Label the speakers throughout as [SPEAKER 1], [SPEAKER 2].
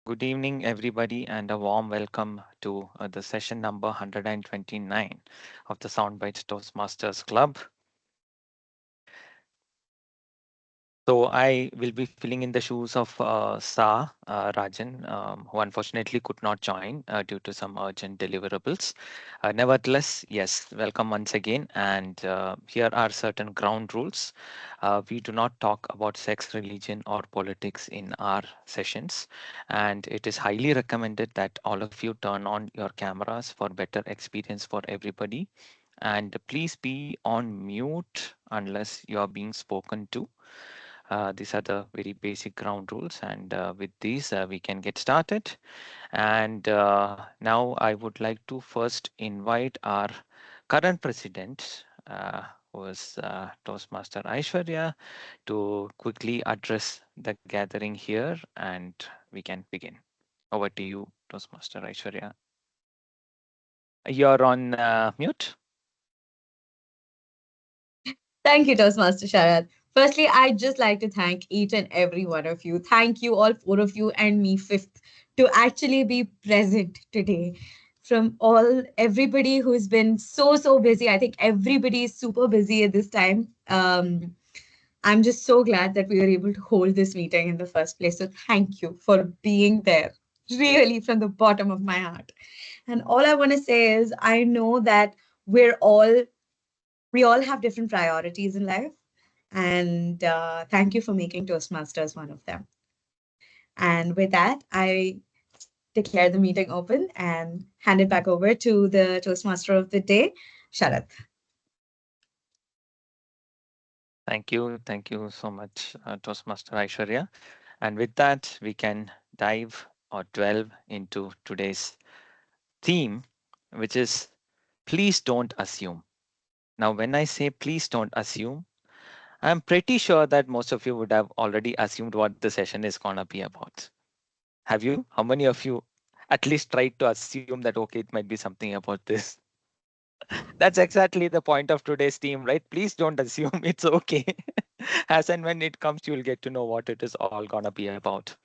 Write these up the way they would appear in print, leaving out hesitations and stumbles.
[SPEAKER 1] Good evening, everybody, and a warm welcome to the session number 129 of the SoundBytes Toastmasters Club. So I will be filling in the shoes of Rajan, who unfortunately could not join due to some urgent deliverables. Nevertheless, yes, welcome once again. And here are certain ground rules. We do not talk about sex, religion, or politics in our sessions. And it is highly recommended that all of you turn on your cameras for better experience for everybody. And please be on mute unless you are being spoken to. These are the very basic ground rules, and with these, we can get started. And now I would like to first invite our current president, who is Toastmaster Aishwarya, to quickly address the gathering here, and we can begin. Over to you, Toastmaster Aishwarya. You're on mute.
[SPEAKER 2] Thank you, Toastmaster Sharad. Firstly, I'd just like to thank each and every one of you. Thank you, all four of you, and me, fifth, to actually be present today. From everybody who's been so busy. I think everybody is super busy at this time. I'm just so glad that we were able to hold this meeting in the first place. So thank you for being there, really, from the bottom of my heart. And all I want to say is, I know that we're all we all have different priorities in life. And thank you for making Toastmasters one of them. And with that, I declare the meeting open and hand it back over to the Toastmaster of the day, Sharath.
[SPEAKER 1] Thank you so much, Toastmaster Aishwarya. And with that, we can dive or delve into today's theme, which is please don't assume. Now, when I say please don't assume, I'm pretty sure that most of you would have already assumed what the session is going to be about. Have you? How many of you at least tried to assume that, okay, it might be something about this? That's exactly the point of today's theme, right? Please don't assume it's okay. As and when it comes, you'll get to know what it is all going to be about.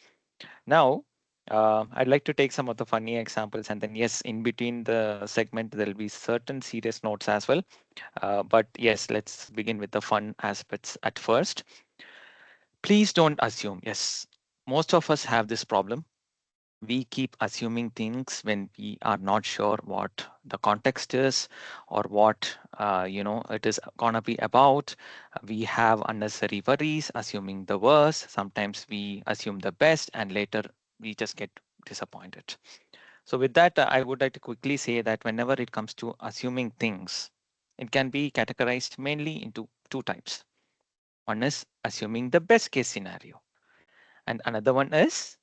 [SPEAKER 1] Now, I'd like to take some of the funny examples, and then yes, in between the segment, there'll be certain serious notes as well. But yes, let's begin with the fun aspects at first. Please don't assume. Yes, most of us have this problem. We keep assuming things when we are not sure what the context is or what it is gonna be about. We have unnecessary worries, assuming the worst. Sometimes we assume the best, and later we just get disappointed. So with that, I would like to quickly say that whenever it comes to assuming things, it can be categorized mainly into two types. One is assuming the best case scenario, and another one is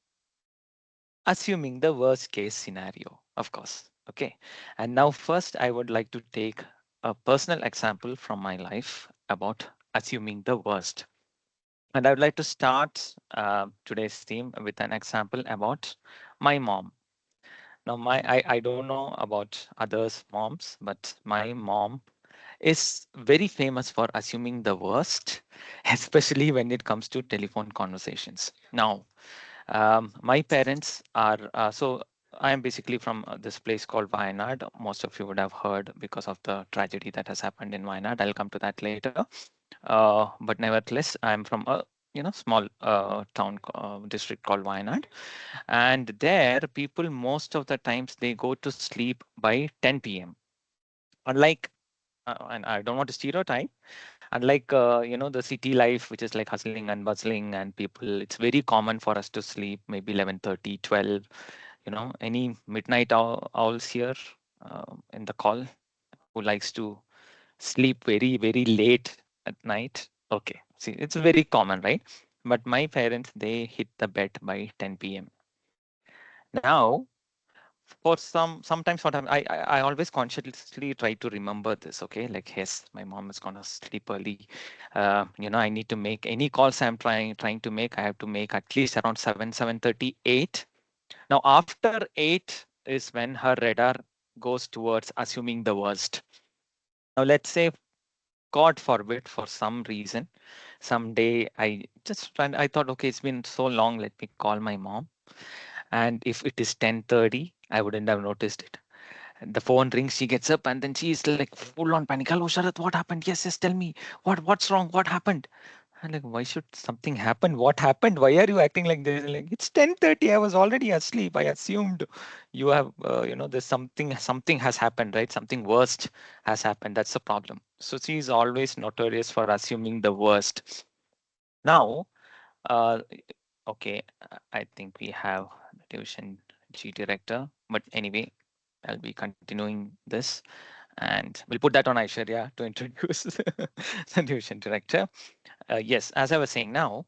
[SPEAKER 1] assuming the worst case scenario, of course. Okay. And now, first, I would like to take a personal example from my life about assuming the worst. And I would like to start today's theme with an example about my mom. Now, I don't know about others' moms, but my mom is very famous for assuming the worst, especially when it comes to telephone conversations. Now, my parents are I am basically from this place called Wayanad. Most of you would have heard because of the tragedy that has happened in Wayanad. I'll come to that later. But nevertheless, I'm from a small town district called Wayanad, and there people most of the times they go to sleep by 10 p.m. Unlike and I don't want to stereotype, unlike the city life, which is like hustling and bustling, and people, it's very common for us to sleep maybe 11:30, 12. Any midnight owls here in the call who likes to sleep very late at night? Okay, see, it's very common, right? But my parents, they hit the bed by 10 p.m. Now, for sometimes what I always consciously try to remember this. Okay, like yes, my mom is gonna sleep early. I need to make any calls I'm trying to make. I have to make at least around 7:30, 8. Now after 8 is when her radar goes towards assuming the worst. Now let's say, God forbid, for some reason, someday I thought, okay, it's been so long, let me call my mom. And if it is 10:30, I wouldn't have noticed it. And the phone rings, she gets up, and then she's like full on panic. Hello, Sharat, what happened? Yes, yes, tell me. What's wrong? What happened? I'm like, why should something happen? What happened? Why are you acting like this? Like, it's 10:30. I was already asleep. I assumed you have, there's something has happened, right? Something worst has happened. That's the problem. So she's always notorious for assuming the worst. Now, uh, okay, I think we have the division G director, but anyway, I'll be continuing this, and we'll put that on Aishwarya to introduce the division director. Yes, as I was saying now,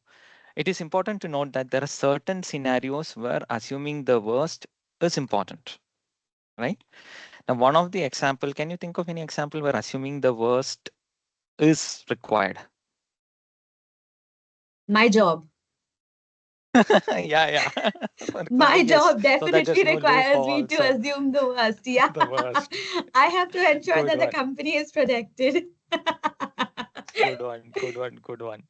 [SPEAKER 1] it is important to note that there are certain scenarios where assuming the worst is important, right? Now, one of the example, can you think of any example where assuming the worst is required?
[SPEAKER 2] My job.
[SPEAKER 1] Yeah, yeah.
[SPEAKER 2] My
[SPEAKER 1] Yes,
[SPEAKER 2] job
[SPEAKER 1] so that
[SPEAKER 2] definitely
[SPEAKER 1] there's no
[SPEAKER 2] requires me
[SPEAKER 1] loophole.
[SPEAKER 2] to
[SPEAKER 1] So
[SPEAKER 2] assume the worst. Yeah.
[SPEAKER 1] the worst.
[SPEAKER 2] I have to ensure
[SPEAKER 1] Good
[SPEAKER 2] that the
[SPEAKER 1] one.
[SPEAKER 2] company is protected.
[SPEAKER 1] Good one, good one, good one.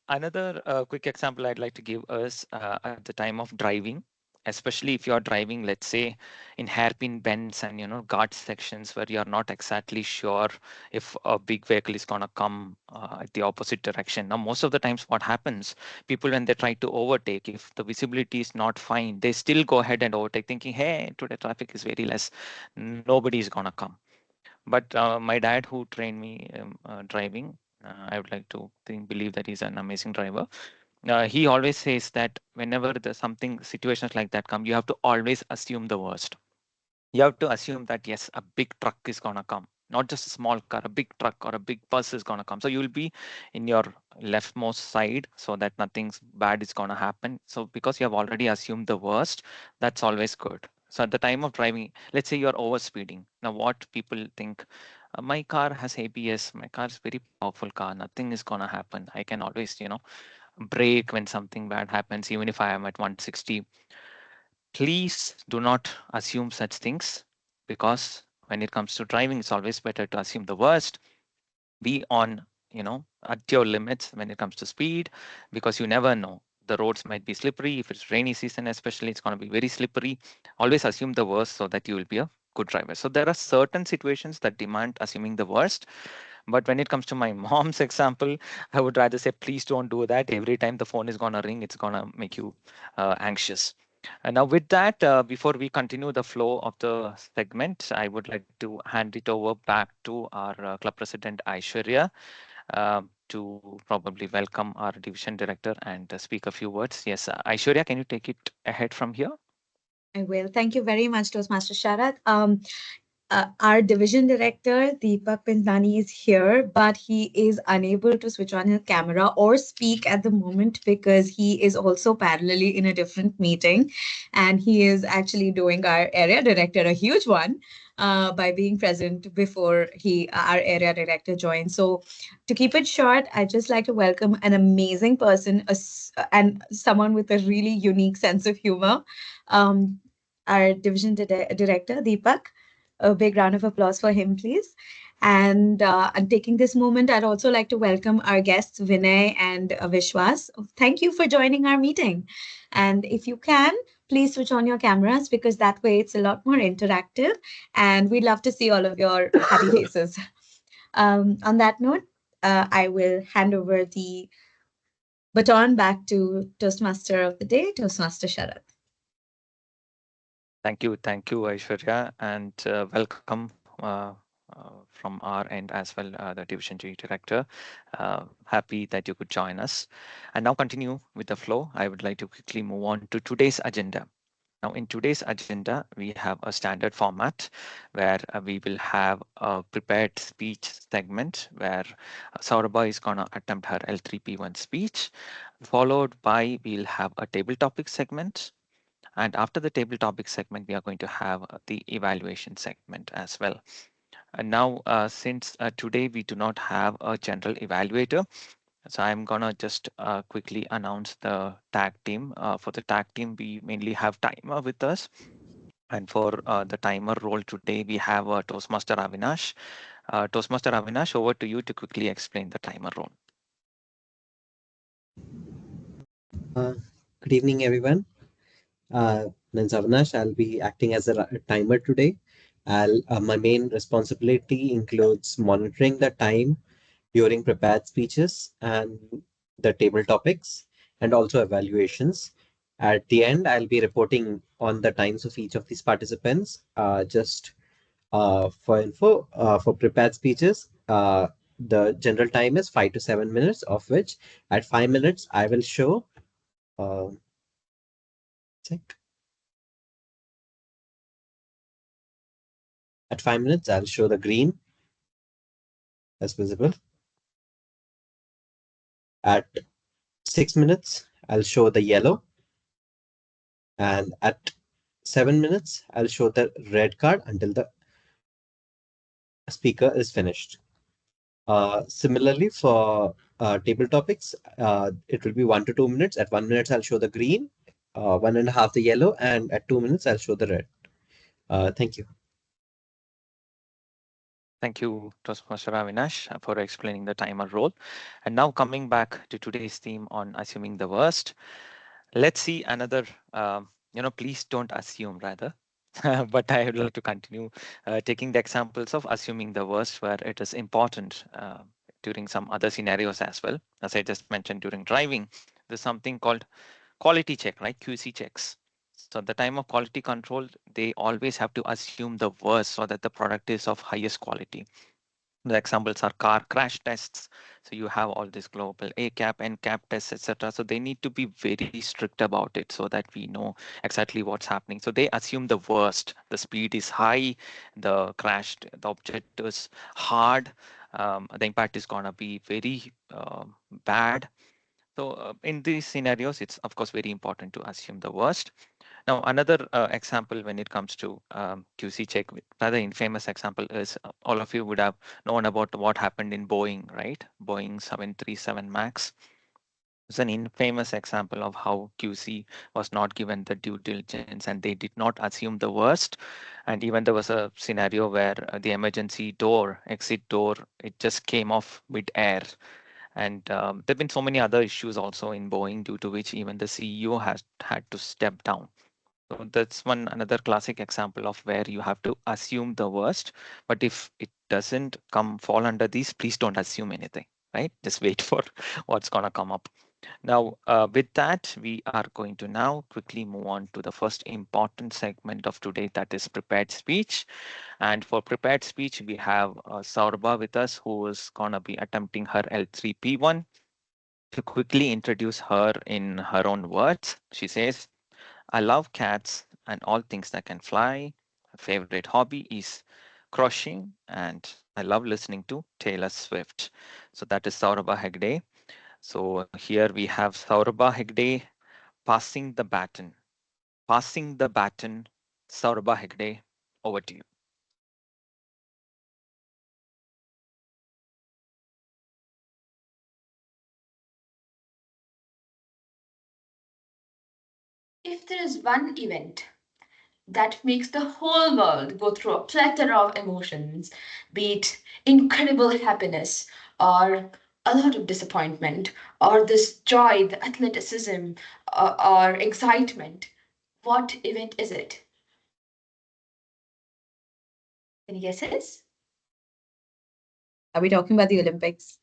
[SPEAKER 1] Another quick example I'd like to give is at the time of driving, especially if you're driving, let's say, in hairpin bends and guard sections where you're not exactly sure if a big vehicle is gonna come at the opposite direction. Now, most of the times, what happens, people when they try to overtake, if the visibility is not fine, they still go ahead and overtake, thinking, "Hey, today traffic is very less, nobody is gonna come." But my dad, who trained me driving, I would like to believe that he's an amazing driver. He always says that whenever there's something situations like that come, you have to always assume the worst. You have to assume that yes, a big truck is gonna come, not just a small car, a big truck or a big bus is gonna come. So you will be in your leftmost side so that nothing bad is gonna happen. So because you have already assumed the worst, that's always good. So at the time of driving, let's say you're over speeding. Now what people think, my car has ABS, my car is very powerful car, nothing is gonna happen. I can always, brake when something bad happens, even if I am at 160. Please do not assume such things, because when it comes to driving, it's always better to assume the worst. Be on, at your limits when it comes to speed, because you never know. The roads might be slippery. If it's rainy season, especially, it's going to be very slippery. Always assume the worst so that you will be a good driver. So there are certain situations that demand assuming the worst. But when it comes to my mom's example, I would rather say, please don't do that. Every time the phone is going to ring, it's going to make you anxious. And now, with that, before we continue the flow of the segment, I would like to hand it over back to our club president, Aishwarya, to probably welcome our division director and speak a few words. Yes, Aishwarya, can you take it ahead from here?
[SPEAKER 2] I will. Thank you very much, Toastmaster Sharat. Our division director, Deepak Pindani, is here, but he is unable to switch on his camera or speak at the moment because he is also parallelly in a different meeting. And he is actually doing our area director a huge one by being present before our area director joins. So, to keep it short, I'd just like to welcome an amazing person and someone with a really unique sense of humor. Um, our division director, Deepak. A big round of applause for him, please. And taking this moment, I'd also like to welcome our guests, Vinay and Vishwas. Thank you for joining our meeting. And if you can, please switch on your cameras because that way it's a lot more interactive. And we'd love to see all of your happy faces. On that note, I will hand over the baton back to Toastmaster of the day, Toastmaster Sharat.
[SPEAKER 1] Thank you, Aishwarya, and welcome from our end as well, the Division G Director. Happy that you could join us. And now continue with the flow. I would like to quickly move on to today's agenda. Now, in today's agenda, we have a standard format where we will have a prepared speech segment where Saurabha is going to attempt her L3P1 speech, followed by we'll have a table topic segment, and after the table topic segment, we are going to have the evaluation segment as well. And now, since today we do not have a general evaluator, so I'm gonna just quickly announce the tag team. For the tag team, we mainly have timer with us. And for the timer role today, we have Toastmaster Avinash. Toastmaster Avinash, over to you to quickly explain the timer role.
[SPEAKER 3] Good evening, everyone. Name's Avinash. I'll be acting as a timer today. My main responsibility includes monitoring the time during prepared speeches and the table topics and also evaluations. At the end, I'll be reporting on the times of each of these participants. Just for info, for prepared speeches, the general time is 5 to 7 minutes, of which at 5 minutes I will show. Uh, check. At 5 minutes, I'll show the green as visible. At 6 minutes, I'll show the yellow. And at 7 minutes, I'll show the red card until the speaker is finished. Similarly, for table topics, it will be 1 to 2 minutes. At 1 minute, I'll show the green, 1.5 the yellow, and at 2 minutes, I'll show the red. Thank you.
[SPEAKER 1] Thank you, Toastmaster Avinash, for explaining the timer role. And now coming back to today's theme on assuming the worst, let's see another, please don't assume rather. But I would like to continue taking the examples of assuming the worst where it is important during some other scenarios as well. As I just mentioned during driving, there's something called quality check, right? QC checks. So at the time of quality control, they always have to assume the worst so that the product is of highest quality. The examples are car crash tests. So you have all this global ACAP, NCAP tests, etc. So they need to be very strict about it so that we know exactly what's happening. So they assume the worst. The speed is high, the object is hard, the impact is gonna be very bad. So in these scenarios, it's of course very important to assume the worst. Now, another example when it comes to QC check, rather infamous example is all of you would have known about what happened in Boeing, right? Boeing 737 MAX. It's an infamous example of how QC was not given the due diligence and they did not assume the worst. And even there was a scenario where the emergency door, exit door, it just came off mid-air. And there have been so many other issues also in Boeing due to which even the CEO has had to step down. So that's one another classic example of where you have to assume the worst. But if it doesn't come fall under these, please don't assume anything, right? Just wait for what's gonna come up. Now, with that, we are going to now quickly move on to the first important segment of today, that is prepared speech. And for prepared speech, we have Saurabha with us, who is gonna be attempting her L3P1. To quickly introduce her in her own words, she says, I love cats and all things that can fly. My favorite hobby is crocheting, and I love listening to Taylor Swift. So that is Saurabha Hegde. So here we have Saurabha Hegde passing the baton. Passing the baton, Saurabha Hegde, over to you.
[SPEAKER 4] If there is one event that makes the whole world go through a plethora of emotions, be it incredible happiness or a lot of disappointment, or this joy, the athleticism, or excitement, what event is it? Any guesses?
[SPEAKER 2] Are we talking about the Olympics?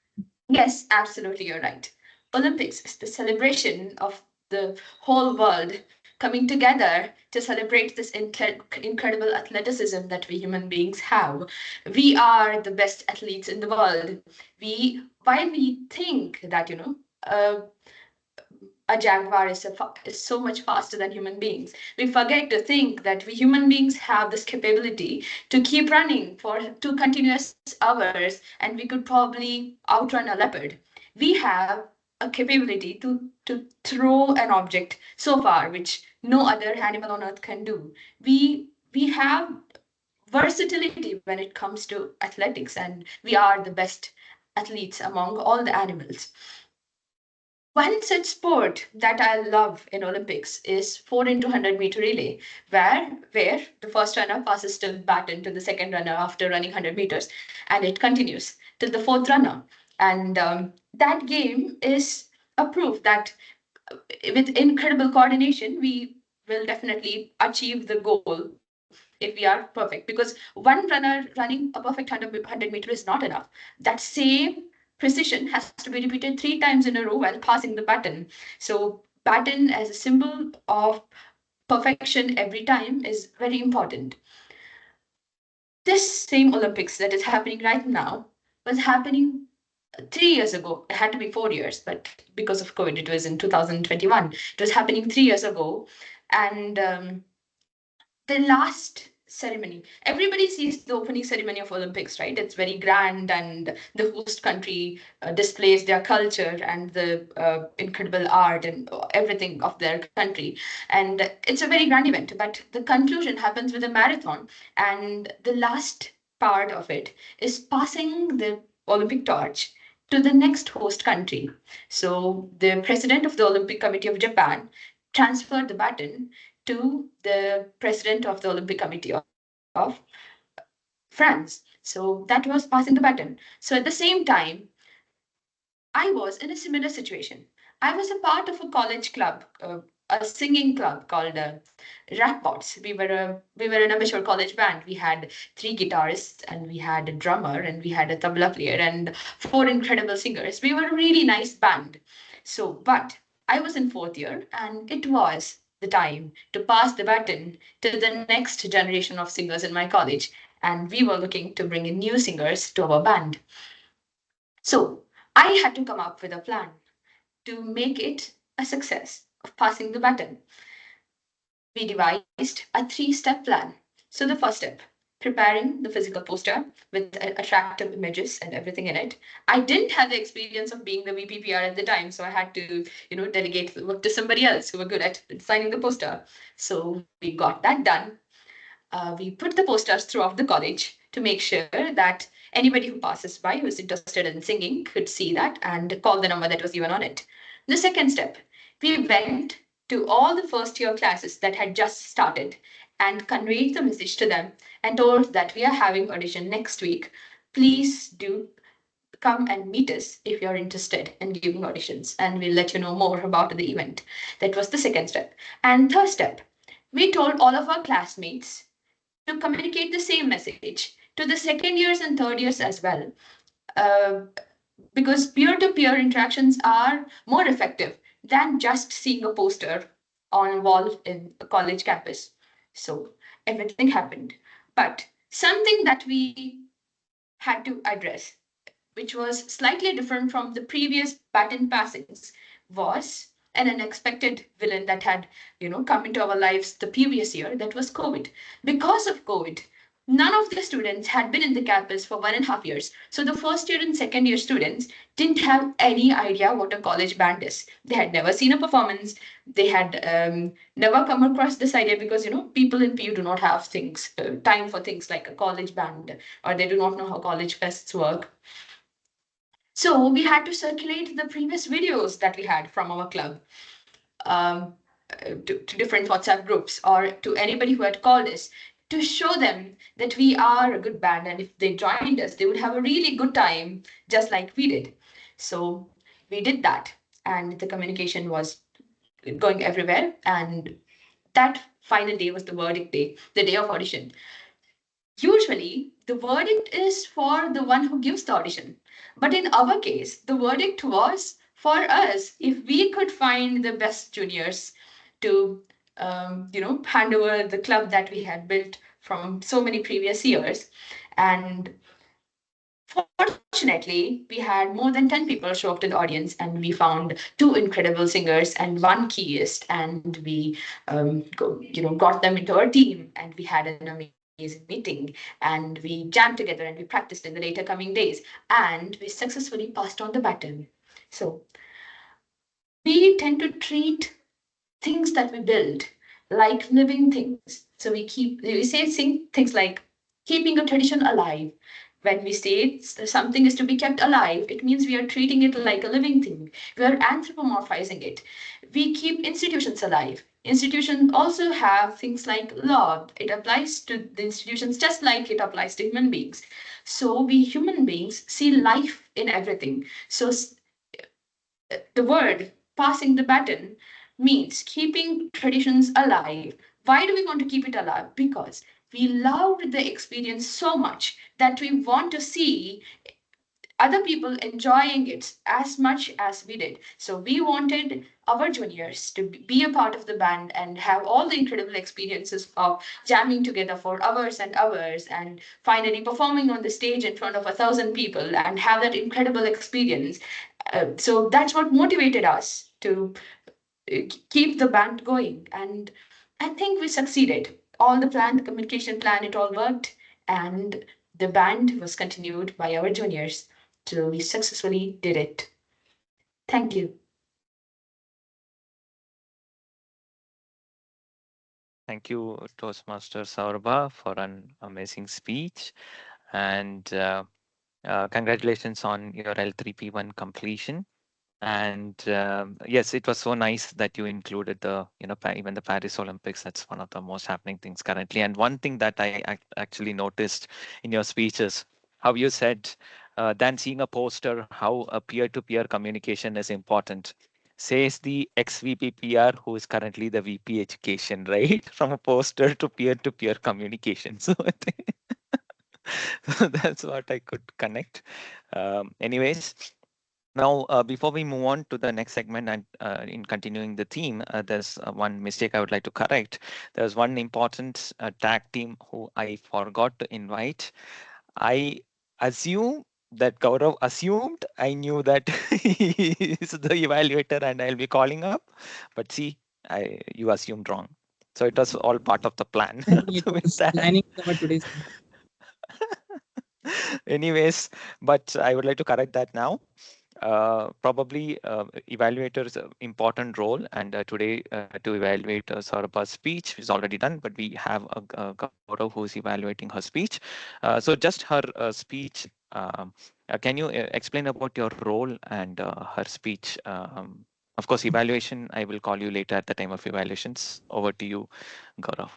[SPEAKER 4] Yes, absolutely, you're right. Olympics is the celebration of the whole world coming together to celebrate this incredible athleticism that we human beings have. We are the best athletes in the world. While we think that, a jaguar is so much faster than human beings. We forget to think that we human beings have this capability to keep running for 2 continuous hours, and we could probably outrun a leopard. We have a capability to throw an object so far, which no other animal on earth can do. We have versatility when it comes to athletics, and we are the best athletes among all the animals. One such sport that I love in Olympics is 4 into 100-meter relay, where the first runner passes the baton to the second runner after running 100 meters, and it continues till the fourth runner. And that game is a proof that with incredible coordination, will definitely achieve the goal if we are perfect. Because one runner running a perfect 100 meter is not enough. That same precision has to be repeated 3 times in a row while passing the baton. So baton as a symbol of perfection every time is very important. This same Olympics that is happening right now was happening 3 years ago. It had to be 4 years, but because of COVID, it was in 2021. It was happening 3 years ago. And the last ceremony, everybody sees the opening ceremony of Olympics, right? It's very grand, and the host country displays their culture and the incredible art and everything of their country. And it's a very grand event, but the conclusion happens with a marathon. And the last part of it is passing the Olympic torch to the next host country. So the president of the Olympic Committee of Japan transferred the baton to the president of the Olympic Committee of France. So that was passing the baton. So at the same time, I was in a similar situation. I was a part of a college club, a singing club called Rappots. We were an amateur college band. We had 3 guitarists, and we had a drummer, and we had a tabla player, and 4 incredible singers. We were a really nice band. So, but I was in fourth year, and it was the time to pass the baton to the next generation of singers in my college. And we were looking to bring in new singers to our band. So I had to come up with a plan to make it a success of passing the baton. We devised a 3 step plan. So the first step, preparing the physical poster with attractive images and everything in it. I didn't have the experience of being the VPPR at the time, so I had to, delegate the work to somebody else who were good at signing the poster. So we got that done. We put the posters throughout the college to make sure that anybody who passes by who is interested in singing could see that and call the number that was given on it. The second step, we went to all the first year classes that had just started and conveyed the message to them and told that we are having audition next week. Please do come and meet us if you're interested in giving auditions, and we'll let you know more about the event. That was the second step. And third step, we told all of our classmates to communicate the same message to the second years and third years as well. Uh, because peer to peer interactions are more effective than just seeing a poster on a wall in a college campus. So everything happened. But something that we had to address, which was slightly different from the previous baton passings, was an unexpected villain that had, come into our lives the previous year. That was COVID. Because of COVID, none of the students had been in the campus for 1.5 years. So the first year and second year students didn't have any idea what a college band is. They had never seen a performance. They had never come across this idea because people in PU do not have things time for things like a college band, or they do not know how college fests work. So we had to circulate the previous videos that we had from our club um, to different WhatsApp groups or to anybody who had called us to show them that we are a good band, and if they joined us, they would have a really good time, just like we did. So we did that, and the communication was going everywhere. And that final day was the verdict day, the day of audition. Usually, the verdict is for the one who gives the audition. But in our case, the verdict was for us if we could find the best juniors to, hand over the club that we had built from so many previous years. And fortunately, we had more than 10 people show up to the audience, and we found 2 incredible singers and 1 keyist, and we got them into our team, and we had an amazing meeting, and we jammed together and we practiced in the later coming days, and we successfully passed on the baton. So we tend to treat things that we build like living things. So we say things like keeping a tradition alive. When we say something is to be kept alive, it means we are treating it like a living thing. We are anthropomorphizing it. We keep institutions alive. Institutions also have things like law. It applies to the institutions just like it applies to human beings. So we human beings see life in everything. So the word passing the baton means keeping traditions alive. Why do we want to keep it alive? Because we loved the experience so much that we want to see other people enjoying it as much as we did. So we wanted our juniors to be a part of the band and have all the incredible experiences of jamming together for hours and hours and finally performing on the stage in front of 1,000 people and have that incredible experience. So that's what motivated us to keep the band going. And I think we succeeded. All the plan, the communication plan, it all worked. And the band was continued by our juniors. So we successfully did it. Thank you.
[SPEAKER 1] Thank you, Toastmaster Saurabh, for an amazing speech. And congratulations on your L3P1 completion. And yes, it was so nice that you included the, even the Paris Olympics. That's one of the most happening things currently. And one thing that I actually noticed in your speeches, how you said, than seeing a poster, how a peer-to-peer communication is important. Says the ex-VP PR who is currently the VP Education, right? From a poster to peer-to-peer communication. So I think that's what I could connect. Anyways, now, before we move on to the next segment and in continuing the theme, there's one mistake I would like to correct. There's one important tag team who I forgot to invite. I assume that Gaurav assumed I knew that he is the evaluator and I'll be calling up. But see, you assumed wrong. So it was all part of the plan.
[SPEAKER 5] I think it
[SPEAKER 1] So with
[SPEAKER 5] was
[SPEAKER 1] that,
[SPEAKER 5] planning our today's thing.
[SPEAKER 1] anyways, but I would like to correct that now. Probably evaluators important role, and today to evaluate Saurabha's speech is already done, but we have a Gaurav who is evaluating her speech. So just her speech, can you explain about your role and her speech? Of course, evaluation, I will call you later at the time of evaluations. Over to you, Gaurav.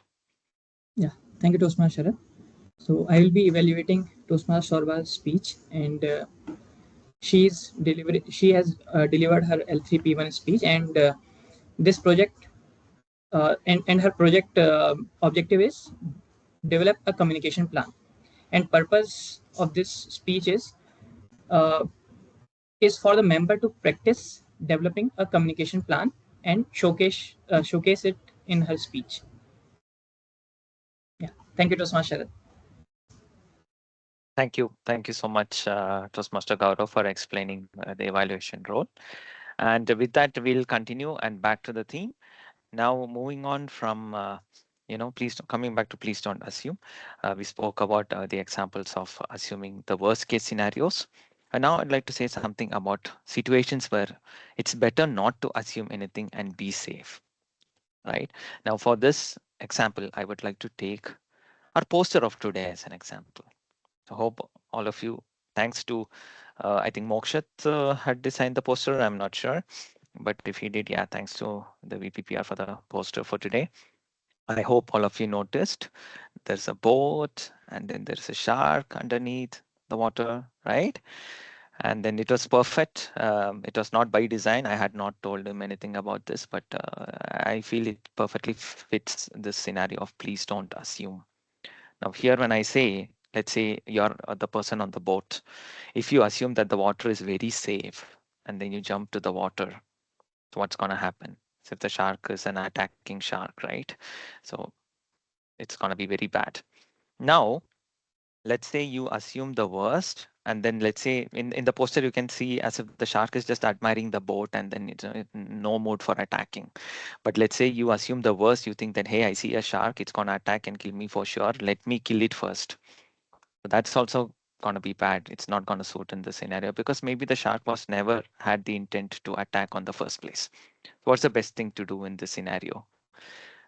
[SPEAKER 5] Yeah, thank you, Toastmaster Sharat. So I will be evaluating Toastmaster Sorba's speech, and She has delivered her L3P1 speech, and this project and her project objective is develop a communication plan. And purpose of this speech uh, is for the member to practice developing a communication plan and showcase it in her speech. Yeah, thank you, Toastmaster Sharat.
[SPEAKER 1] Thank you. Thank you so much, Toastmaster Gaurav, for explaining the evaluation role. And with that, we'll continue and back to the theme. Now, moving on from, coming back to please don't assume. We spoke about the examples of assuming the worst case scenarios. And now I'd like to say something about situations where it's better not to assume anything and be safe, right? Now, for this example, I would like to take our poster of today as an example. So hope all of you, thanks to, I think Mokshat had designed the poster, I'm not sure. But if he did, yeah, thanks to the VPPR for the poster for today. I hope all of you noticed there's a boat and then there's a shark underneath the water, right? And then it was perfect. It was not by design. I had not told him anything about this, but I feel it perfectly fits this scenario of please don't assume. Now, here, when I say, let's say you're the person on the boat, if you assume that the water is very safe and then you jump to the water, so what's going to happen? So if the shark is an attacking shark, right? So it's going to be very bad. Now, let's say you assume the worst, and then let's say in the poster you can see as if the shark is just admiring the boat and then it's no mood for attacking. But let's say you assume the worst, you think that, hey, I see a shark, it's going to attack and kill me for sure. Let me kill it first. So that's also going to be bad. It's not going to suit in this scenario because maybe the shark was never had the intent to attack on the first place. What's the best thing to do in this scenario?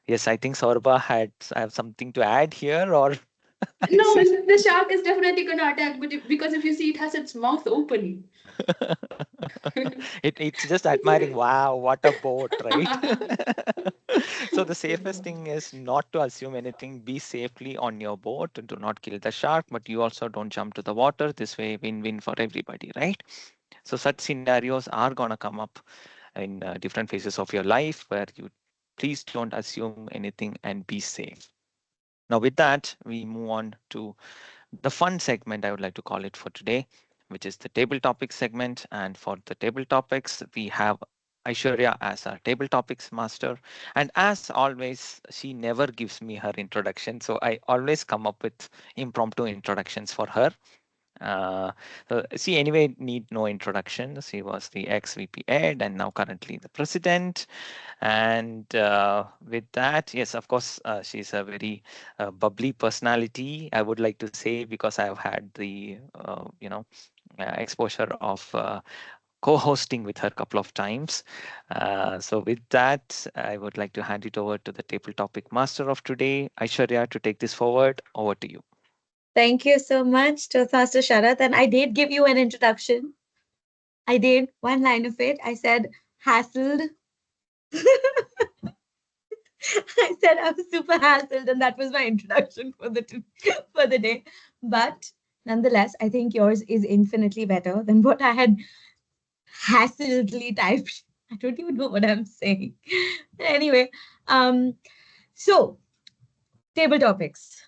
[SPEAKER 1] Yes, I think Sorba had I have something to add here, or I
[SPEAKER 4] No,
[SPEAKER 1] see.
[SPEAKER 4] the shark is definitely going to attack, but because if you see, it has its mouth open.
[SPEAKER 1] It's just admiring, wow, what a boat, right? So the safest thing is not to assume anything. Be safely on your boat. Do not kill the shark, but you also don't jump to the water. This way, win-win for everybody, right? So such scenarios are gonna come up. in different phases of your life, where you please don't assume anything and be safe. Now, with that, we move on to the fun segment, I would like to call it for today, which is the table topics segment. And for the table topics, we have Aishwarya as our table topics master. And as always, she never gives me her introduction. So I always come up with impromptu introductions for her. Uh, so she anyway need no introduction. She was the ex-VP Ed and now currently the president. And with that, yes, of course, she's a very bubbly personality, I would like to say, because I've had the exposure of co-hosting with her a couple of times. So with that, I would like to hand it over to the table topic master of today, Aishwarya, to take this forward. Over to you.
[SPEAKER 2] Thank you so much, Toastmaster Sharath. And I did give you an introduction. I did one line of it. I said, hassled. I said I was super hassled, and that was my introduction for for the day. But nonetheless, I think yours is infinitely better than what I had hassedly typed. I don't even know what I'm saying. But anyway, so table topics.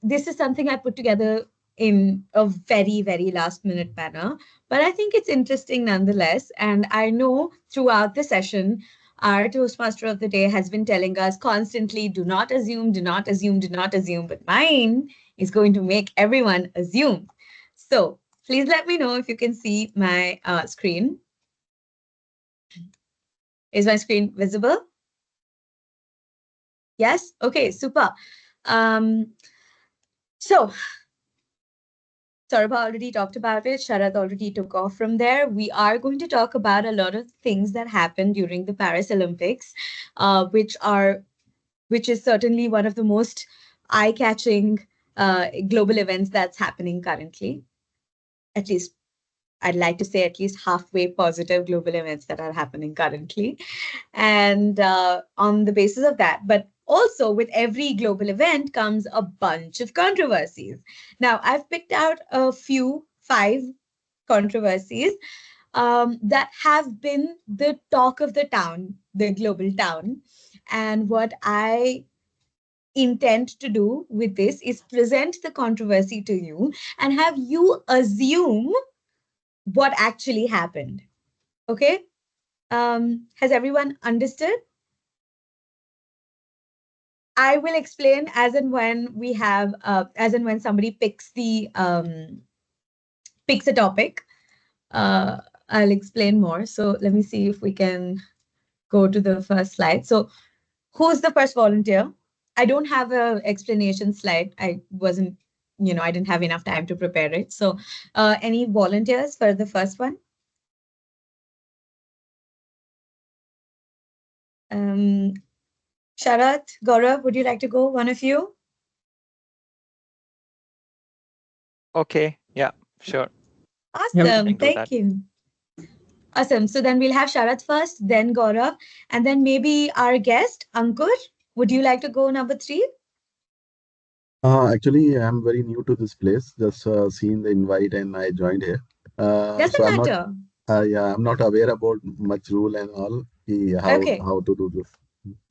[SPEAKER 2] This is something I put together in a very, very last minute manner, but I think it's interesting nonetheless. And I know throughout the session, our Toastmaster of the day has been telling us constantly, do not assume, do not assume, do not assume. But mine is going to make everyone assume. So please let me know if you can see my screen. Is my screen visible? Yes? Okay, super. So Saurabh already talked about it. Sharath already took off from there. We are going to talk about a lot of things that happened during the Paris Olympics, which is certainly one of the most eye-catching global events that's happening currently. At least I'd like to say at least halfway positive global events that are happening currently. And on the basis of that, but also with every global event comes a bunch of controversies. Now, I've picked out a few, 5 controversies that have been the talk of the town, the global town. And what I intend to do with this is present the controversy to you and have you assume what actually happened. Okay? Has everyone understood? I will explain as and when we have, as and when somebody picks picks a topic. I'll explain more. So let me see if we can go to the first slide. So who's the first volunteer? I don't have an explanation slide. I wasn't, I didn't have enough time to prepare it. So any volunteers for the first one? Sharath, Gaurav, would you like to go? One of you?
[SPEAKER 1] Okay. Yeah, sure.
[SPEAKER 5] Yeah,
[SPEAKER 1] We
[SPEAKER 2] Awesome.
[SPEAKER 1] can do
[SPEAKER 2] Thank
[SPEAKER 1] that.
[SPEAKER 2] you. Awesome. So then we'll have Sharath first, then Gaurav, and then maybe our guest, Ankur. Would you like to go number 3?
[SPEAKER 6] Actually, I'm very new to this place. Just seen the invite and I joined here.
[SPEAKER 2] Doesn't
[SPEAKER 6] So
[SPEAKER 2] matter.
[SPEAKER 6] I'm not aware about much rule and all.
[SPEAKER 2] Okay.
[SPEAKER 6] How to do this.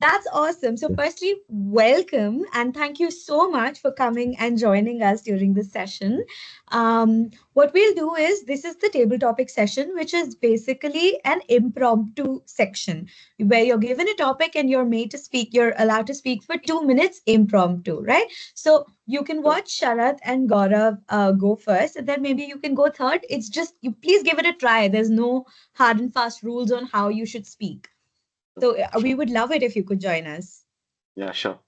[SPEAKER 2] That's awesome. So,
[SPEAKER 6] Yeah.
[SPEAKER 2] firstly, welcome and thank you so much for coming and joining us during this session. What we'll do is this is the table topic session, which is basically an impromptu section where you're given a topic and you're made to speak. You're allowed to speak for 2 minutes impromptu, right? So, you can watch Sharath and Gaurav go first, and then maybe you can go third. It's just you please give it a try. There's no hard and fast rules on how you should speak. So we would love it if you could join us.
[SPEAKER 6] Yeah, sure.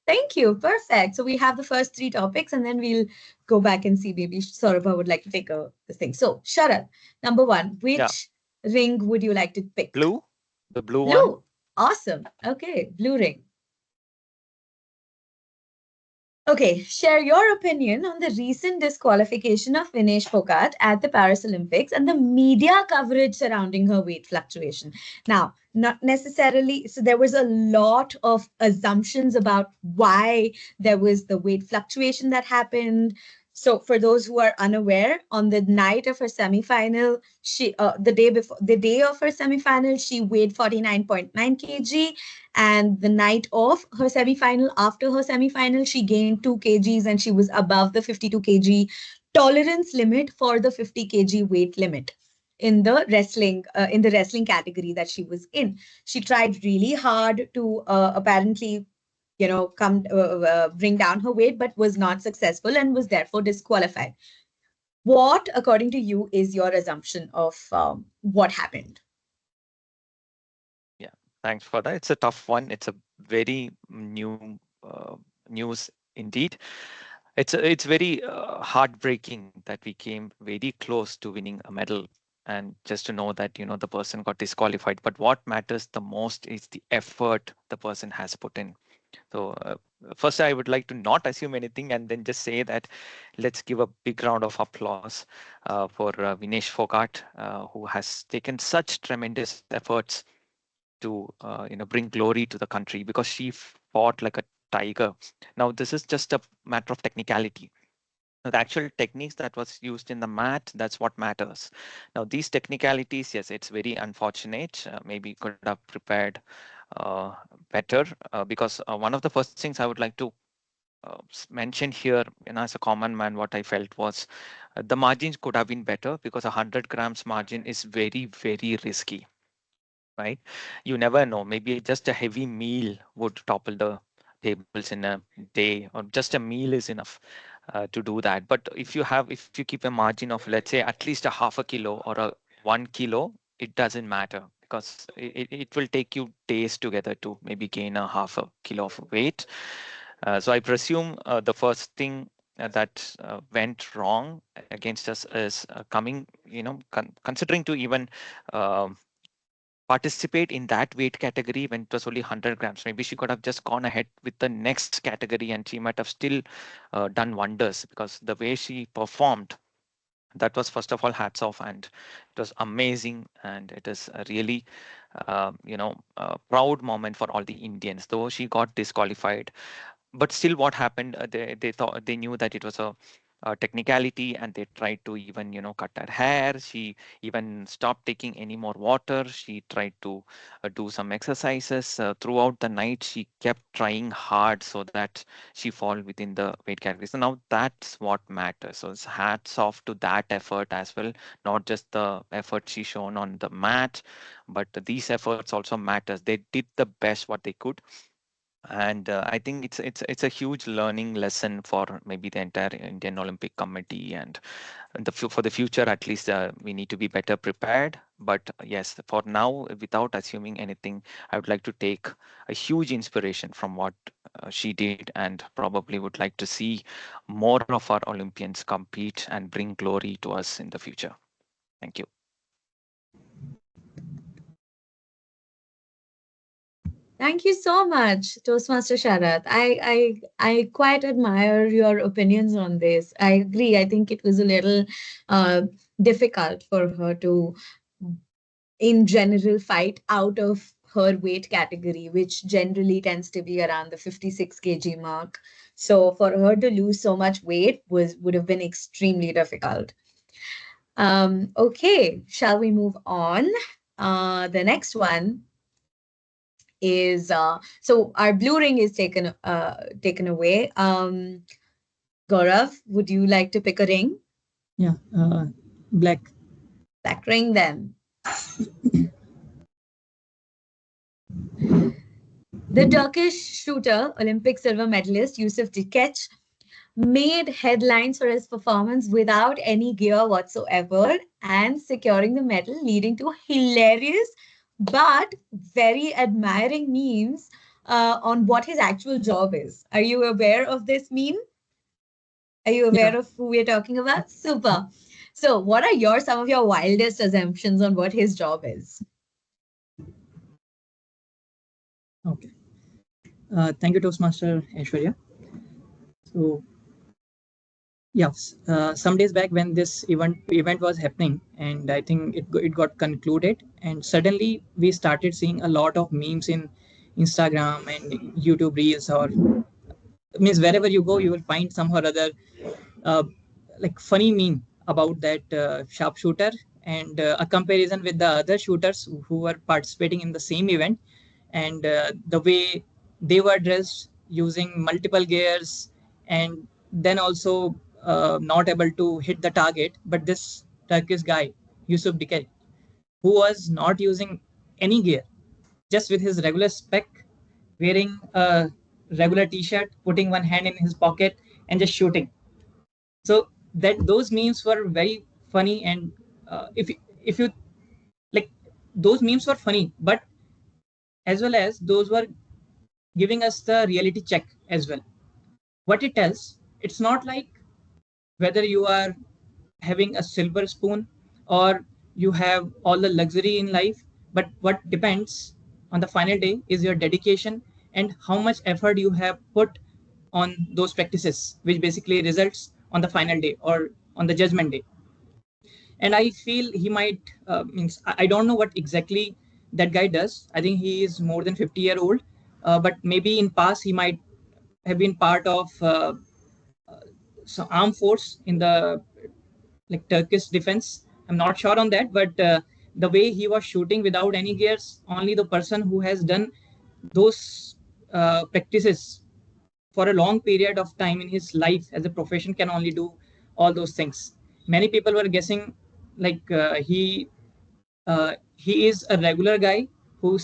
[SPEAKER 2] Thank you. Perfect. So we have the first 3 topics and then we'll go back and see maybe Saurabha would like to take this thing. So Sharath, number 1,
[SPEAKER 1] Yeah.
[SPEAKER 2] which ring would you like to pick?
[SPEAKER 1] Blue, the blue one.
[SPEAKER 2] Blue. Awesome. Okay, blue ring. Okay, share your opinion on the recent disqualification of Vinesh Phogat at the Paris Olympics and the media coverage surrounding her weight fluctuation. Now, not necessarily, so there was a lot of assumptions about why there was the weight fluctuation that happened. So, for those who are unaware, on the night of her semifinal, the day of her semifinal, she weighed 49.9 kg, and the night of her semifinal, after her semifinal, she gained 2 kgs, and she was above the 52 kg tolerance limit for the 50 kg weight limit in the wrestling category that she was in. She tried really hard to apparently come bring down her weight, but was not successful and was therefore disqualified. What, according to you, is your assumption of what happened?
[SPEAKER 1] Yeah, thanks for that. It's a tough one. It's a very new news indeed. It's very heartbreaking that we came very close to winning a medal, and just to know that the person got disqualified. But what matters the most is the effort the person has put in. So first, I would like to not assume anything and then just say that let's give a big round of applause for Vinesh Fogart, who has taken such tremendous efforts to bring glory to the country, because she fought like a tiger. Now this is just a matter of technicality. Now, the actual techniques that was used in the mat, that's what matters. Now these technicalities, yes, it's very unfortunate. Maybe could have prepared uh, better, because one of the first things I would like to mention here, as a common man, what I felt was the margins could have been better, because 100 grams margin is very, very risky, right? You never know. Maybe just a heavy meal would topple the tables in a day, or just a meal is enough to do that. But if you keep a margin of, let's say, at least a half a kilo or a 1 kilo, it doesn't matter, because it will take you days together to maybe gain a half a kilo of weight. So I presume the first thing that went wrong against us is coming, considering to even um participate in that weight category when it was only 100 grams. Maybe she could have just gone ahead with the next category and she might have still done wonders, because the way she performed, that was first of all hats off, and it was amazing, and it is a really a proud moment for all the Indians. Though she got disqualified, but still what happened, they thought, they knew that it was a technicality, and they tried to even cut her hair. She even stopped taking any more water. She tried to do some exercises throughout the night. She kept trying hard so that she fall within the weight category. So now that's what matters. So it's hats off to that effort as well, not just the effort she shown on the mat, but these efforts also matters. They did the best what they could, and I think it's a huge learning lesson for maybe the entire Indian Olympic Committee, and for the future at least. We need to be better prepared. But yes, for now, without assuming anything, I would like to take a huge inspiration from what she did, and probably would like to see more of our Olympians compete and bring glory to us in the future. Thank you.
[SPEAKER 2] Thank you so much, Toastmaster Sharat. I quite admire your opinions on this. I agree. I think it was a little uh, difficult for her to, in general, fight out of her weight category, which generally tends to be around the 56 kg mark. So for her to lose so much weight would have been extremely difficult. Okay, shall we move on? The next one is so our blue ring is taken away. Gaurav, would you like to pick a ring?
[SPEAKER 5] Yeah, black.
[SPEAKER 2] Black ring then. The Turkish shooter, Olympic silver medalist Yusuf Dikeç, made headlines for his performance without any gear whatsoever and securing the medal, leading to hilarious but very admiring memes on what his actual job is. Are you aware of this meme? Are you
[SPEAKER 5] Yeah.
[SPEAKER 2] aware of who we're talking about? Super. So, what are some of your wildest assumptions on what his job is?
[SPEAKER 5] Okay. Thank you, Toastmaster Aishwarya. So, yes, some days back when this event was happening, and I think it got concluded, and suddenly we started seeing a lot of memes in Instagram and YouTube Reels, or means wherever you go, you will find some or other uh, like funny meme about that sharpshooter, and a comparison with the other shooters who were participating in the same event, and the way they were dressed using multiple gears, and then also not able to hit the target. But this Turkish guy, Yusuf Diker, who was not using any gear, just with his regular spec, wearing a regular t-shirt, putting one hand in his pocket and just shooting. So that those memes were very funny, and if you like, those memes were funny, but as well as those were giving us the reality check as well. What it tells, it's not like whether you are having a silver spoon or you have all the luxury in life, but what depends on the final day is your dedication and how much effort you have put on those practices, which basically results on the final day or on the judgment day. And I feel he might means I don't know what exactly that guy does. I think he is more than 50-year old, but maybe in past he might have been part of some armed force in the like Turkish defense. I'm not sure on that, but the way he was shooting without any gears, only the person who has done those practices for a long period of time in his life as a profession can only do all those things. Many people were guessing like he is a regular guy who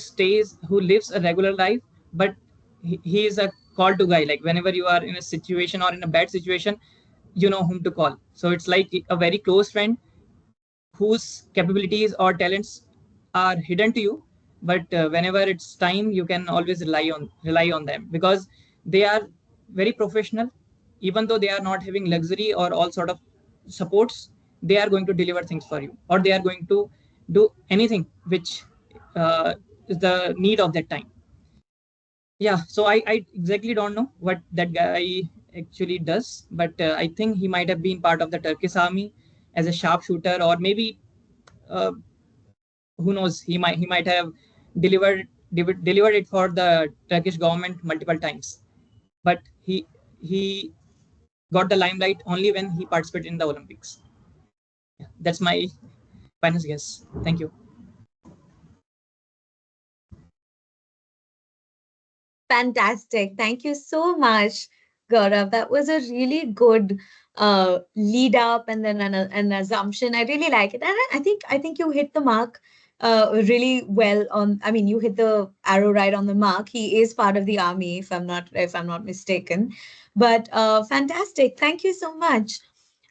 [SPEAKER 5] lives a regular life, but he is a call to guy. Like whenever you are in a situation or in a bad situation, you know whom to call. So it's like a very close friend whose capabilities or talents are hidden to you, but whenever it's time, you can always rely on them, because they are very professional. Even though they are not having luxury or all sort of supports, they are going to deliver things for you, or they are going to do anything which is the need of that time. Yeah, so I exactly don't know what that guy actually does, but I think he might have been part of the Turkish army as a sharpshooter, or maybe uh, who knows, he might have delivered it for the Turkish government multiple times. But he got the limelight only when he participated in the Olympics. Yeah, that's my final guess. Thank you.
[SPEAKER 2] Fantastic. Thank you so much, Gaurav. That was a really good lead up and then an assumption. I really like it. And I think you hit the mark really well on. I mean, you hit the arrow right on the mark. He is part of the army, if I'm not mistaken. But fantastic. Thank you so much.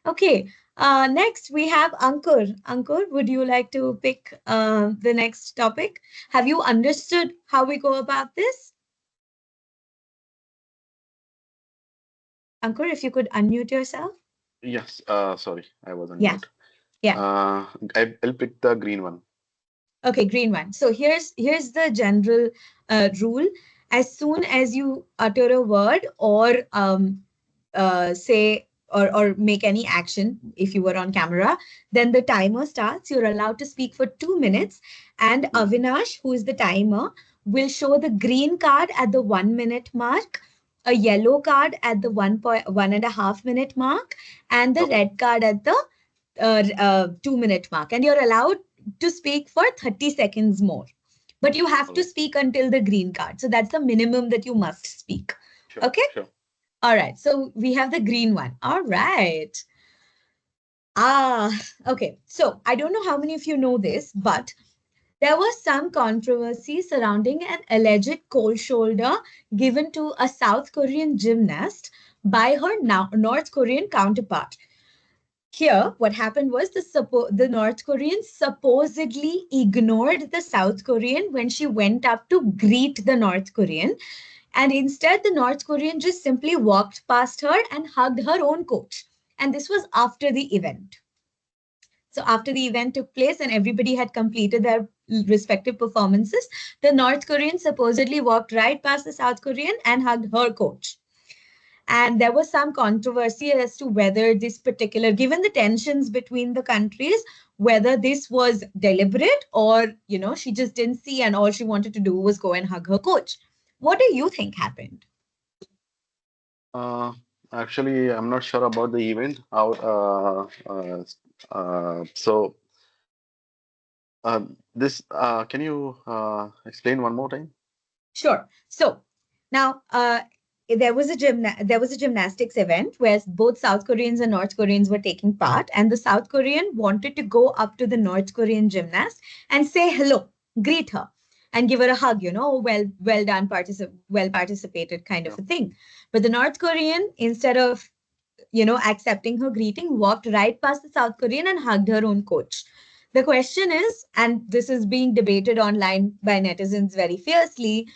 [SPEAKER 2] Okay. Next we have Ankur. Ankur, would you like to pick the next topic? Have you understood how we go about this? Ankur, if you could unmute yourself.
[SPEAKER 7] Yes, sorry, I was on
[SPEAKER 2] Yeah,
[SPEAKER 7] mute.
[SPEAKER 2] yeah.
[SPEAKER 7] I'll pick the green one.
[SPEAKER 2] Okay, green one. So here's the general rule. As soon as you utter a word or say or make any action, if you were on camera, then the timer starts. You're allowed to speak for 2 minutes, and
[SPEAKER 7] Hmm.
[SPEAKER 2] Avinash, who is the timer, will show the green card at the 1 minute mark, a yellow card at the 1.5 minute mark, and the
[SPEAKER 7] Okay,
[SPEAKER 2] red card at the 2 minute mark. And you're allowed to speak for 30 seconds more. But you have to
[SPEAKER 7] okay,
[SPEAKER 2] speak until the green card. So that's the minimum that you must speak.
[SPEAKER 7] sure,
[SPEAKER 2] Okay?
[SPEAKER 7] sure.
[SPEAKER 2] All right. So we have the green one. All right. Ah, okay. So I don't know how many of you know this, but there was some controversy surrounding an alleged cold shoulder given to a South Korean gymnast by her North Korean counterpart. Here, what happened was the North Korean supposedly ignored the South Korean when she went up to greet the North Korean. And instead, the North Korean just simply walked past her and hugged her own coach. And this was after the event. So, after the event took place and everybody had completed their respective performances, the North Korean supposedly walked right past the South Korean and hugged her coach. And there was some controversy as to whether this particular, given the tensions between the countries, whether this was deliberate or, she just didn't see and all she wanted to do was go and hug her coach. What do you think happened?
[SPEAKER 7] Uh, Actually, I'm not sure about the event. So this can you explain one more time?
[SPEAKER 2] Sure. So now there was a gymnastics event where both South Koreans and North Koreans were taking part, and the South Korean wanted to go up to the North Korean gymnast and say hello, greet her, and give her a hug. Well done, well participated, kind
[SPEAKER 7] Yeah.
[SPEAKER 2] of a thing. But the North Korean, instead of accepting her greeting, walked right past the South Korean and hugged her own coach. The question is, and this is being debated online by netizens very fiercely,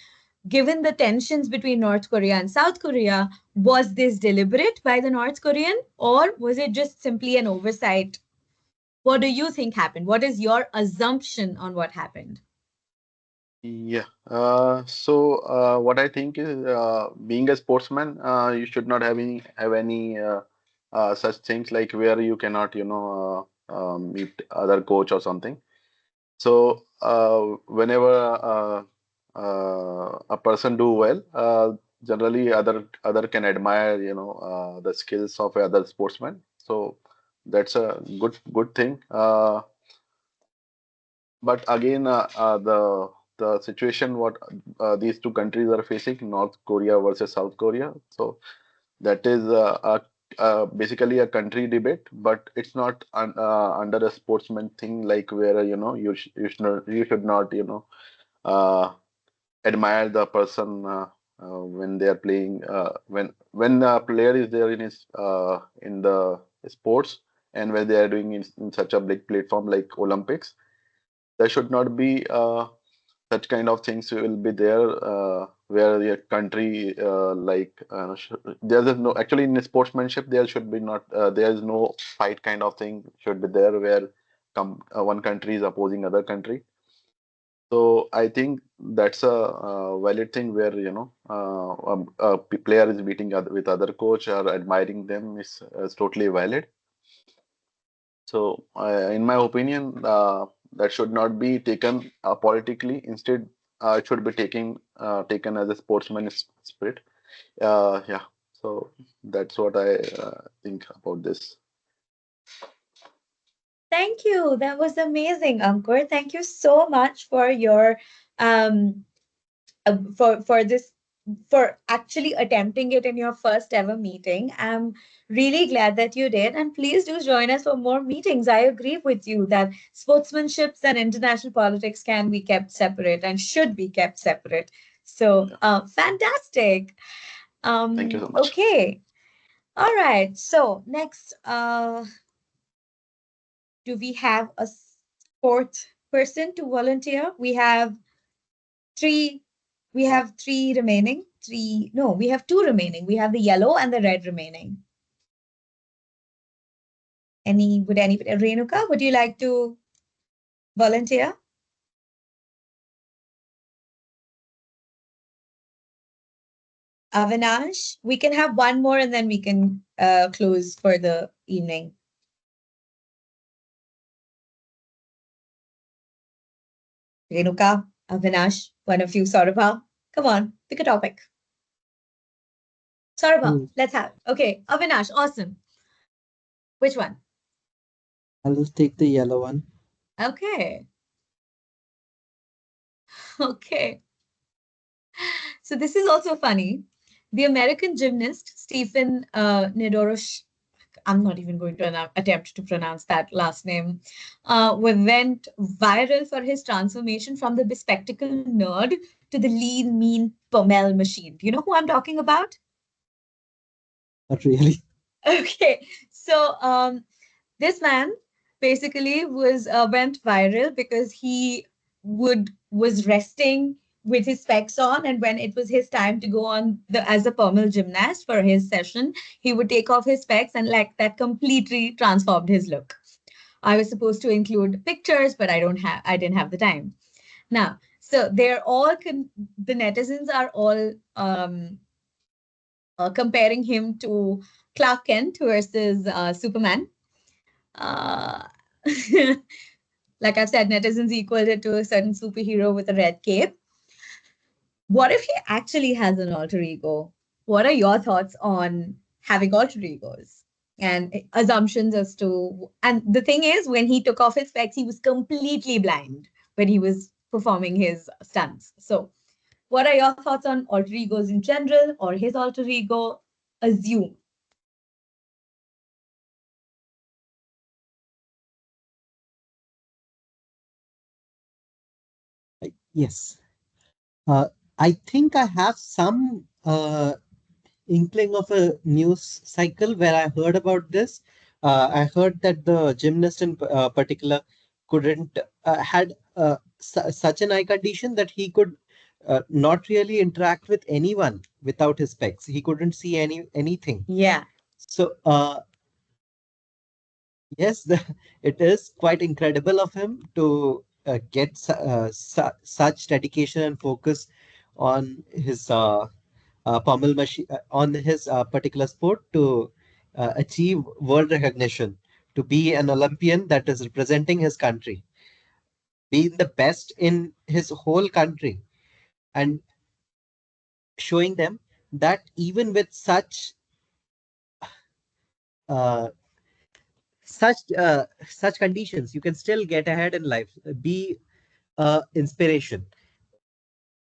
[SPEAKER 2] given the tensions between North Korea and South Korea, was this deliberate by the North Korean or was it just simply an oversight? What do you think happened? What is your assumption on what happened?
[SPEAKER 7] Yeah. What I think is, being a sportsman, you should not have any such things like where you cannot, meet other coach or something. So whenever a person do well, generally other can admire, the skills of other sportsman. So that's a good thing. But again, the situation what these two countries are facing, North Korea versus South Korea. So that is basically a country debate, but it's not under a sportsman thing like where you should not uh, admire the person when they are playing when a player is there in the sports and when they are doing in such a big platform like Olympics. There should not be such kind of things will be there where the country there's no actually in sportsmanship there should be not there is no fight kind of thing should be there where one country is opposing other country. So I think that's a valid thing where player is beating with other coach or admiring them is totally valid. So, in my opinion, that should not be taken politically. Instead, it should be taken as a sportsman spirit. Yeah. So that's what I think about this.
[SPEAKER 2] Thank you. That was amazing, Ankur. Thank you so much for your um for this, for actually attempting it in your first ever meeting. I'm really glad that you did, and please do join us for more meetings. I agree with you that sportsmanships and international politics can be kept separate and should be kept separate. So
[SPEAKER 7] Yeah.
[SPEAKER 2] fantastic.
[SPEAKER 7] Thank you so much.
[SPEAKER 2] Okay. All right. So next, do we have a fourth person to volunteer? Three we have three remaining. Three, no, we have two remaining. We have the yellow and the red remaining. Would anybody, Renuka, would you like to volunteer? Avinash, we can have one more and then we can close for the evening. Renuka, Avinash, one of you, Saurabha. Come on, pick a topic. Saurabha,
[SPEAKER 3] Hmm,
[SPEAKER 2] let's have it. Okay, Avinash, awesome. Which one?
[SPEAKER 3] I'll take the yellow one.
[SPEAKER 2] Okay, okay. So this is also funny. The American gymnast Stephen Nedorosh, I'm not even going to attempt to pronounce that last name, went viral for his transformation from the bespectacled nerd to the lean, mean Pomel machine. Do you know who I'm talking about?
[SPEAKER 3] Not really.
[SPEAKER 2] Okay, so this man basically went viral because he would was resting with his specs on, and when it was his time to go on the as a Pommel gymnast for his session, he would take off his specs, and like that completely transformed his look. I was supposed to include pictures, but I didn't have the time. Now, so they're all the netizens are all comparing him to Clark Kent versus Superman. Uh, like I've said, netizens equaled it to a certain superhero with a red cape. What if he actually has an alter ego? What are your thoughts on having alter egos and assumptions as to. And the thing is, when he took off his specs, he was completely blind when he was performing his stunts. So, what are your thoughts on alter egos in general or his alter ego? Assume.
[SPEAKER 3] Yes. Uh, I think I have some inkling of a news cycle where I heard about this. I heard that the gymnast in particular couldn't had such an eye condition that he could not really interact with anyone without his specs. He couldn't see anything.
[SPEAKER 2] Yeah.
[SPEAKER 3] So yes, it is quite incredible of him to get such dedication and focus on his pommel machine on his particular sport to achieve world recognition, to be an Olympian that is representing his country, being the best in his whole country, and showing them that even with uh, such conditions, you can still get ahead in life, be inspiration.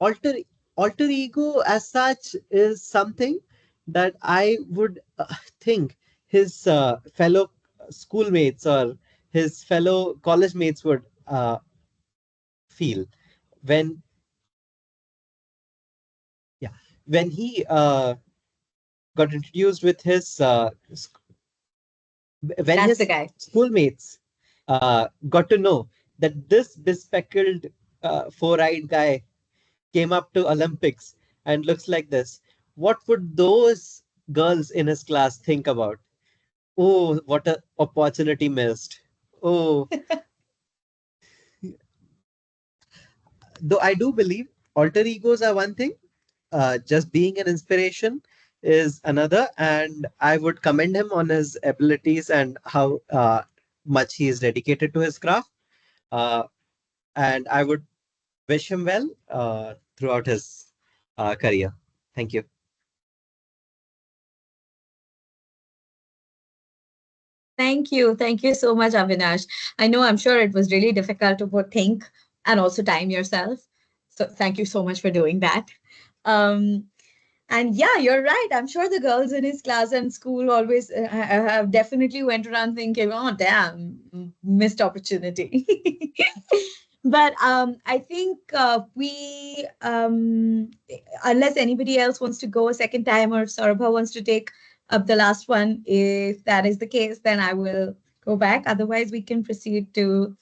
[SPEAKER 3] alter Alter ego as such is something that I would think his fellow schoolmates or his fellow college mates would feel when yeah when he got introduced with his when
[SPEAKER 2] That's the
[SPEAKER 3] his
[SPEAKER 2] guy.
[SPEAKER 3] schoolmates got to know that this bespectacled four-eyed guy came up to Olympics and looks like this. What would those girls in his class think about? Oh, what a opportunity missed. Oh, though I do believe alter egos are one thing, just being an inspiration is another, and I would commend him on his abilities and how much he is dedicated to his craft. Uh, and I would wish him well throughout his career. Thank you.
[SPEAKER 2] Thank you. Thank you so much, Avinash. I know I'm sure it was really difficult to both think and also time yourself. So thank you so much for doing that. Um, and yeah, you're right. I'm sure the girls in his class and school always have definitely went around thinking, "Oh, damn, missed opportunity." But I think unless anybody else wants to go a second time or Saurabha wants to take up the last one, if that is the case, then I will go back. Otherwise, we can proceed to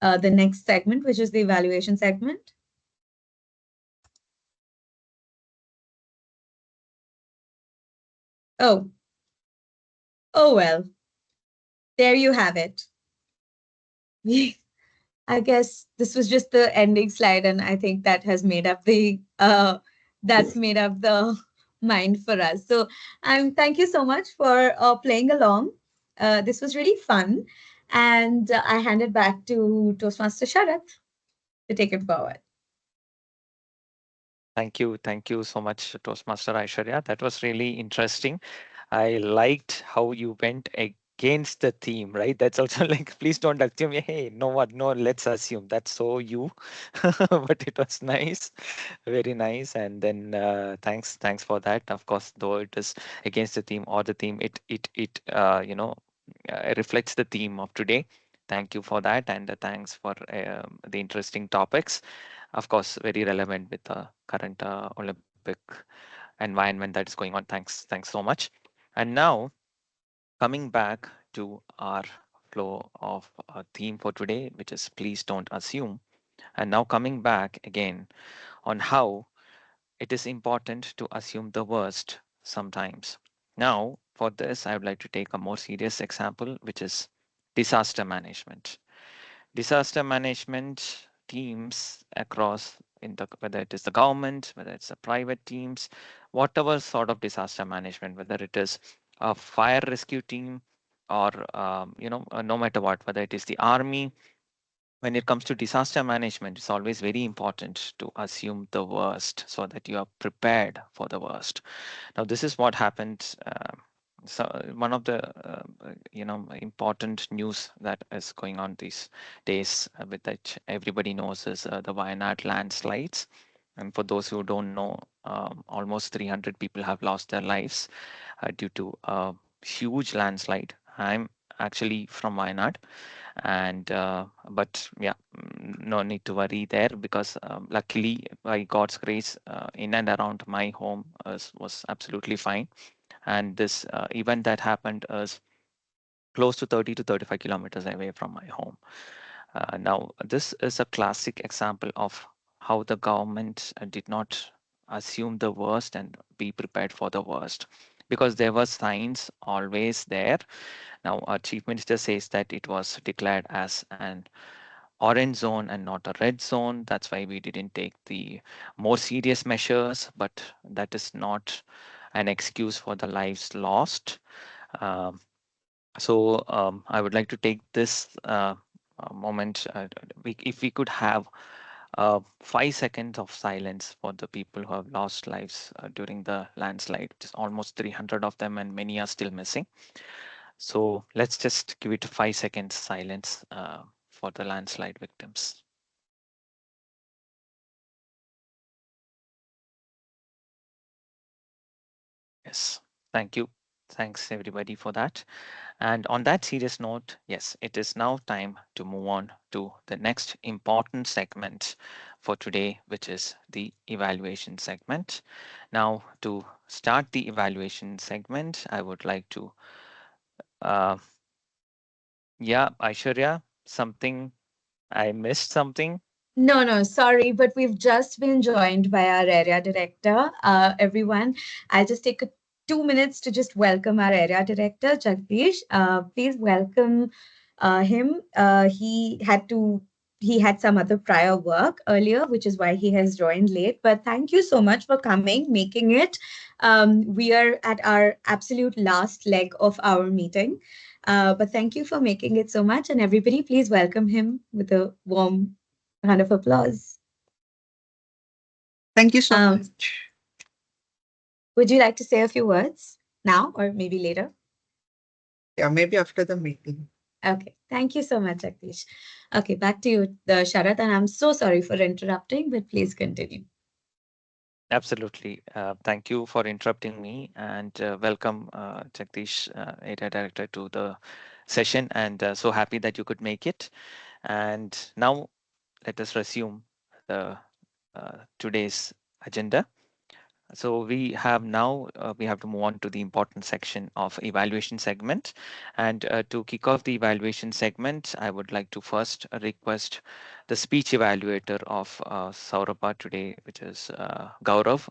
[SPEAKER 2] the next segment, which is the evaluation segment. Oh, oh well, there you have it. I guess this was just the ending slide, and I think that has made up the that's made up the mind for us. So, thank you so much for playing along. This was really fun, and I hand it back to Toastmaster Sharath to take it forward.
[SPEAKER 1] Thank you so much, Toastmaster Aishwarya. That was really interesting. I liked how you went against the theme, right? That's also like, please don't assume. Hey, no, what? No, let's assume. That's so you, but it was nice, very nice. And then thanks for that. Of course, though it is against the theme or the theme, it reflects the theme of today. Thank you for that, and thanks for the interesting topics. Of course, very relevant with the current Olympic environment that is going on. Thanks so much. And now coming back to our flow of theme for today, which is please don't assume. And now coming back again on how it is important to assume the worst sometimes. Now, for this, I would like to take a more serious example, which is disaster management. Disaster management teams across in the whether it is the government, whether it's the private teams, whatever sort of disaster management, whether it is a fire rescue team or no matter what, whether it is the army, when it comes to disaster management, it's always very important to assume the worst so that you are prepared for the worst. Now, this is what happened so one of the important news that is going on these days, with that everybody knows, is the Wayanad landslides. And for those who don't know, almost 300 people have lost their lives due to a huge landslide. I'm actually from Wayanad, and but yeah, no need to worry there, because luckily, by God's grace, in and around my home was absolutely fine. And this event that happened is close to 30 to 35 kilometers away from my home. Now, this is a classic example of how the government did not assume the worst and be prepared for the worst, because there were signs always there. Now, our chief minister says that it was declared as an orange zone and not a red zone. That's why we didn't take the more serious measures, but that is not an excuse for the lives lost. Um, I would like to take this moment. If we could have 5 seconds of silence for the people who have lost lives during the landslide, just almost 300 of them, and many are still missing. So let's just give it 5 seconds silence for the landslide victims. Yes, thank you. Thanks everybody for that. And on that serious note, yes, it is now time to move on to the next important segment for today, which is the evaluation segment. Now, to start the evaluation segment, I would like to, uh, yeah, Aishwarya, something, I missed something.
[SPEAKER 2] No, no, sorry, but we've just been joined by our area director. Everyone, I'll just take 2 minutes to just welcome our area director, Jagdish. Please welcome him. He had some other prior work earlier, which is why he has joined late. But thank you so much for coming, making it. We are at our absolute last leg of our meeting. But thank you for making it so much. And everybody, please welcome him with a warm round of applause.
[SPEAKER 8] Thank you so
[SPEAKER 2] Um,
[SPEAKER 8] much.
[SPEAKER 2] would you like to say a few words now or maybe later?
[SPEAKER 8] Yeah, maybe after the meeting.
[SPEAKER 2] Okay, thank you so much, Jagdish. Okay, back to you, Sharat, and I'm so sorry for interrupting, but please continue.
[SPEAKER 1] Absolutely. Thank you for interrupting me, and welcome, Jagdish, area director, to the session. And so happy that you could make it. And now let us resume the today's agenda. So we have to move on to the important section of evaluation segment. And to kick off the evaluation segment, I would like to first request the speech evaluator of Saurabha today, which is Gaurav.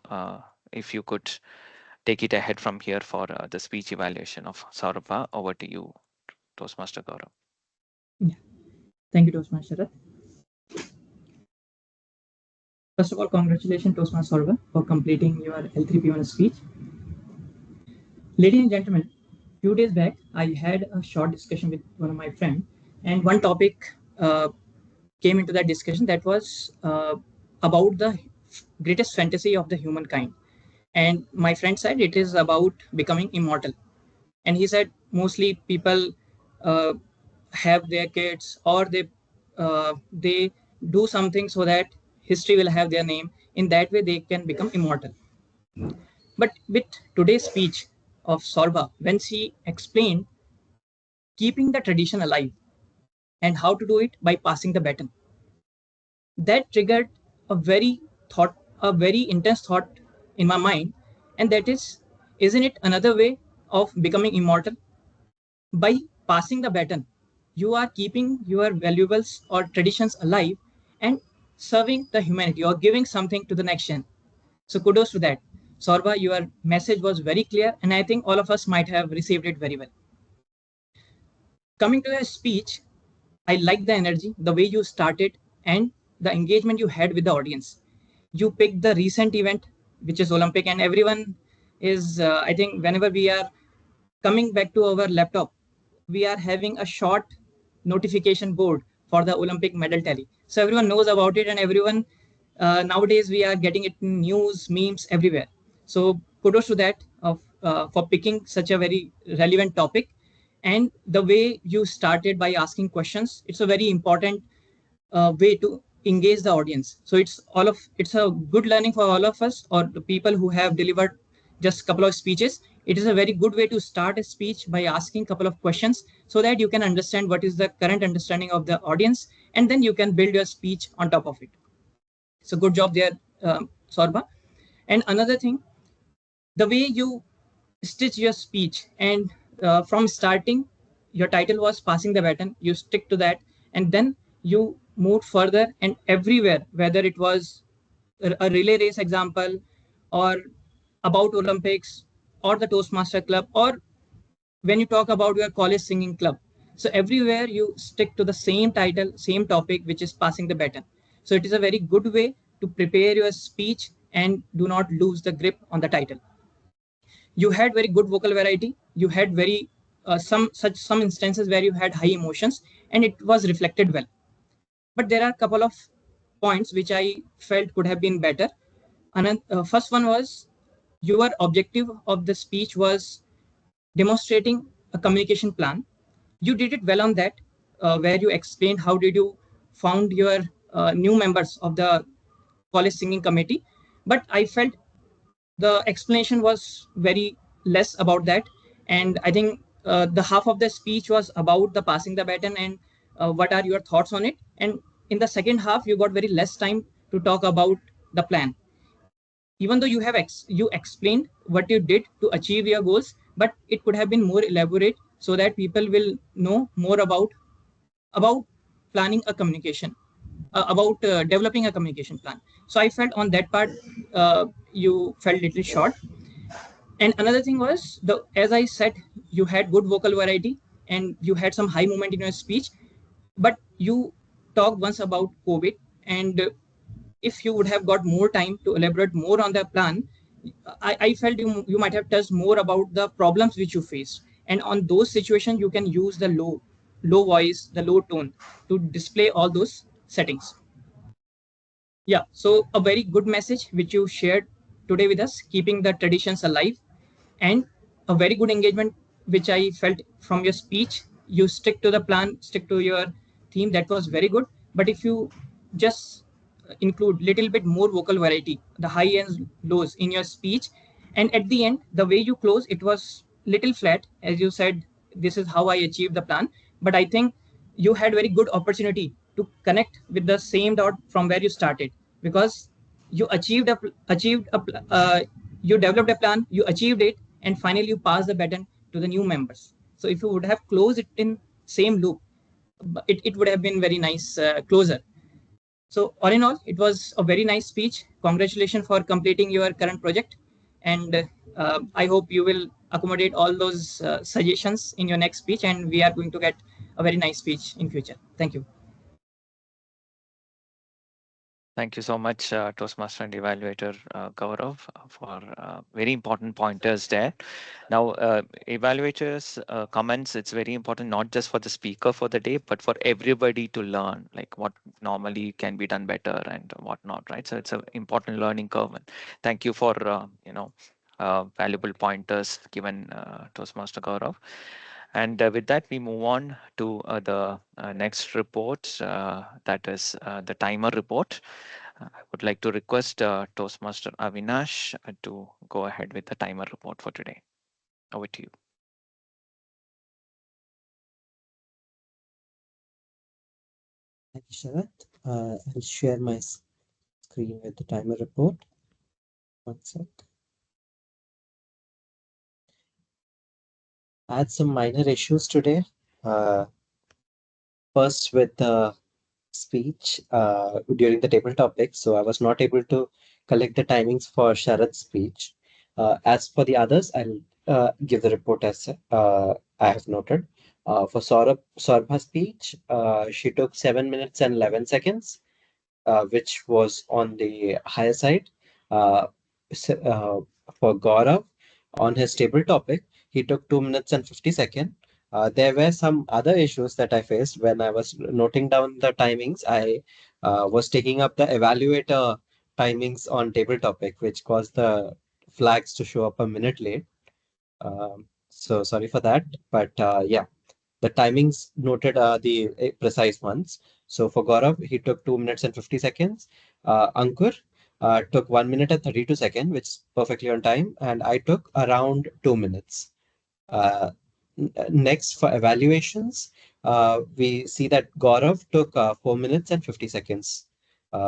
[SPEAKER 1] If you could take it ahead from here for the speech evaluation of Saurabha. Over to you, Toastmaster Gaurav.
[SPEAKER 5] Yeah. Thank you, Toastmaster. First of all, congratulations, Toastmaster Sorba, for completing your L3P1 speech. Ladies and gentlemen, few days back, I had a short discussion with one of my friends, and one topic came into that discussion that was about the greatest fantasy of the humankind. And my friend said it is about becoming immortal. And he said mostly people uh, have their kids, or they do something so that history will have their name. In that way, they can become immortal. But with today's speech of Sorba, when she explained keeping the tradition alive and how to do it by passing the baton, that triggered a a very intense thought in my mind, and that is, isn't it another way of becoming immortal? By passing the baton, you are keeping your valuables or traditions alive and serving the humanity or giving something to the next gen. So kudos to that. Sorba, your message was very clear, and I think all of us might have received it very well. Coming to your speech, I like the energy, the way you started, and the engagement you had with the audience. You picked the recent event, which is Olympic, and everyone is, I think, whenever we are coming back to our laptop, we are having a short notification board for the Olympic medal tally. So everyone knows about it, and everyone nowadays we are getting it in news, memes everywhere. So kudos to that of for picking such a very relevant topic. And the way you started by asking questions, it's a very important way to engage the audience. So it's a good learning for all of us, or the people who have delivered just a couple of speeches. It is a very good way to start a speech by asking a couple of questions so that you can understand what is the current understanding of the audience, and then you can build your speech on top of it. So good job there, Sorba. And another thing, the way you stitch your speech, and from starting your title was passing the baton, you stick to that, and then you moved further, and everywhere, whether it was a relay race example, or about Olympics, or the Toastmaster Club, or when you talk about your college singing club, so everywhere you stick to the same title, same topic, which is passing the baton. So it is a very good way to prepare your speech and do not lose the grip on the title. You had very good vocal variety. You had very some instances where you had high emotions, and it was reflected well. But there are a couple of points which I felt could have been better. And first one was, your objective of the speech was demonstrating a communication plan. You did it well on that, where you explained how did you found your new members of the college singing committee. But I felt the explanation was very less about that. And I think the half of the speech was about the passing the baton, and what are your thoughts on it. And in the second half, you got very less time to talk about the plan, even though you explained what you did to achieve your goals. But it could have been more elaborate so that people will know more about planning a communication, about developing a communication plan. So I felt on that part, you felt little short. And another thing was, the as I said, you had good vocal variety, and you had some high movement in your speech. But you talked once about COVID, and if you would have got more time to elaborate more on the plan, I felt you might have touched more about the problems which you faced. And on those situations, you can use the low voice, the low tone, to display all those settings. Yeah, so a very good message which you shared today with us, keeping the traditions alive, and a very good engagement which I felt from your speech. You stick to the plan, stick to your theme. That was very good. But if you just include little bit more vocal variety, the high and lows in your speech, and at the end, the way you close, it was little flat, as you said, this is how I achieved the plan. But I think you had very good opportunity to connect with the same dot from where you started, because you achieved you developed a plan, you achieved it, and finally you passed the baton to the new members. So if you would have closed it in same loop, it would have been very nice closer. So all in all, it was a very nice speech. Congratulations for completing your current project, and I hope you will accommodate all those suggestions in your next speech, and we are going to get a very nice speech in future. Thank you.
[SPEAKER 1] Thank you so much, Toastmaster and Evaluator Gaurav, for very important pointers there. Now, evaluators' comments, it's very important not just for the speaker for the day, but for everybody to learn, like what normally can be done better and whatnot, right? So it's an important learning curve. And thank you for, valuable pointers given, Toastmaster Gaurav. And with that, we move on to the next report, that is the timer report. I would like to request Toastmaster Avinash to go ahead with the timer report for today. Over to you.
[SPEAKER 3] Thank you, Sharat. I'll share my screen with the timer report. One sec. I had some minor issues today. First, with the speech during the table topic, so I was not able to collect the timings for Sharat's speech. As for the others, I'll give the report as I have noted. For Saurabha's speech, she took 7 minutes and 11 seconds, which was on the higher side. Uh, for Gaurav, on his table topic, he took 2 minutes and 50 seconds. There were some other issues that I faced when I was noting down the timings. I was taking up the evaluator timings on table topic, which caused the flags to show up a minute late. So sorry for that, but yeah, the timings noted are the precise ones. So for Gaurav, he took 2 minutes and 50 seconds. Ankur took 1 minute and 32 seconds, which is perfectly on time, and I took around 2 minutes. Uh, Next, for evaluations, we see that Gaurav took 4 minutes and 50 seconds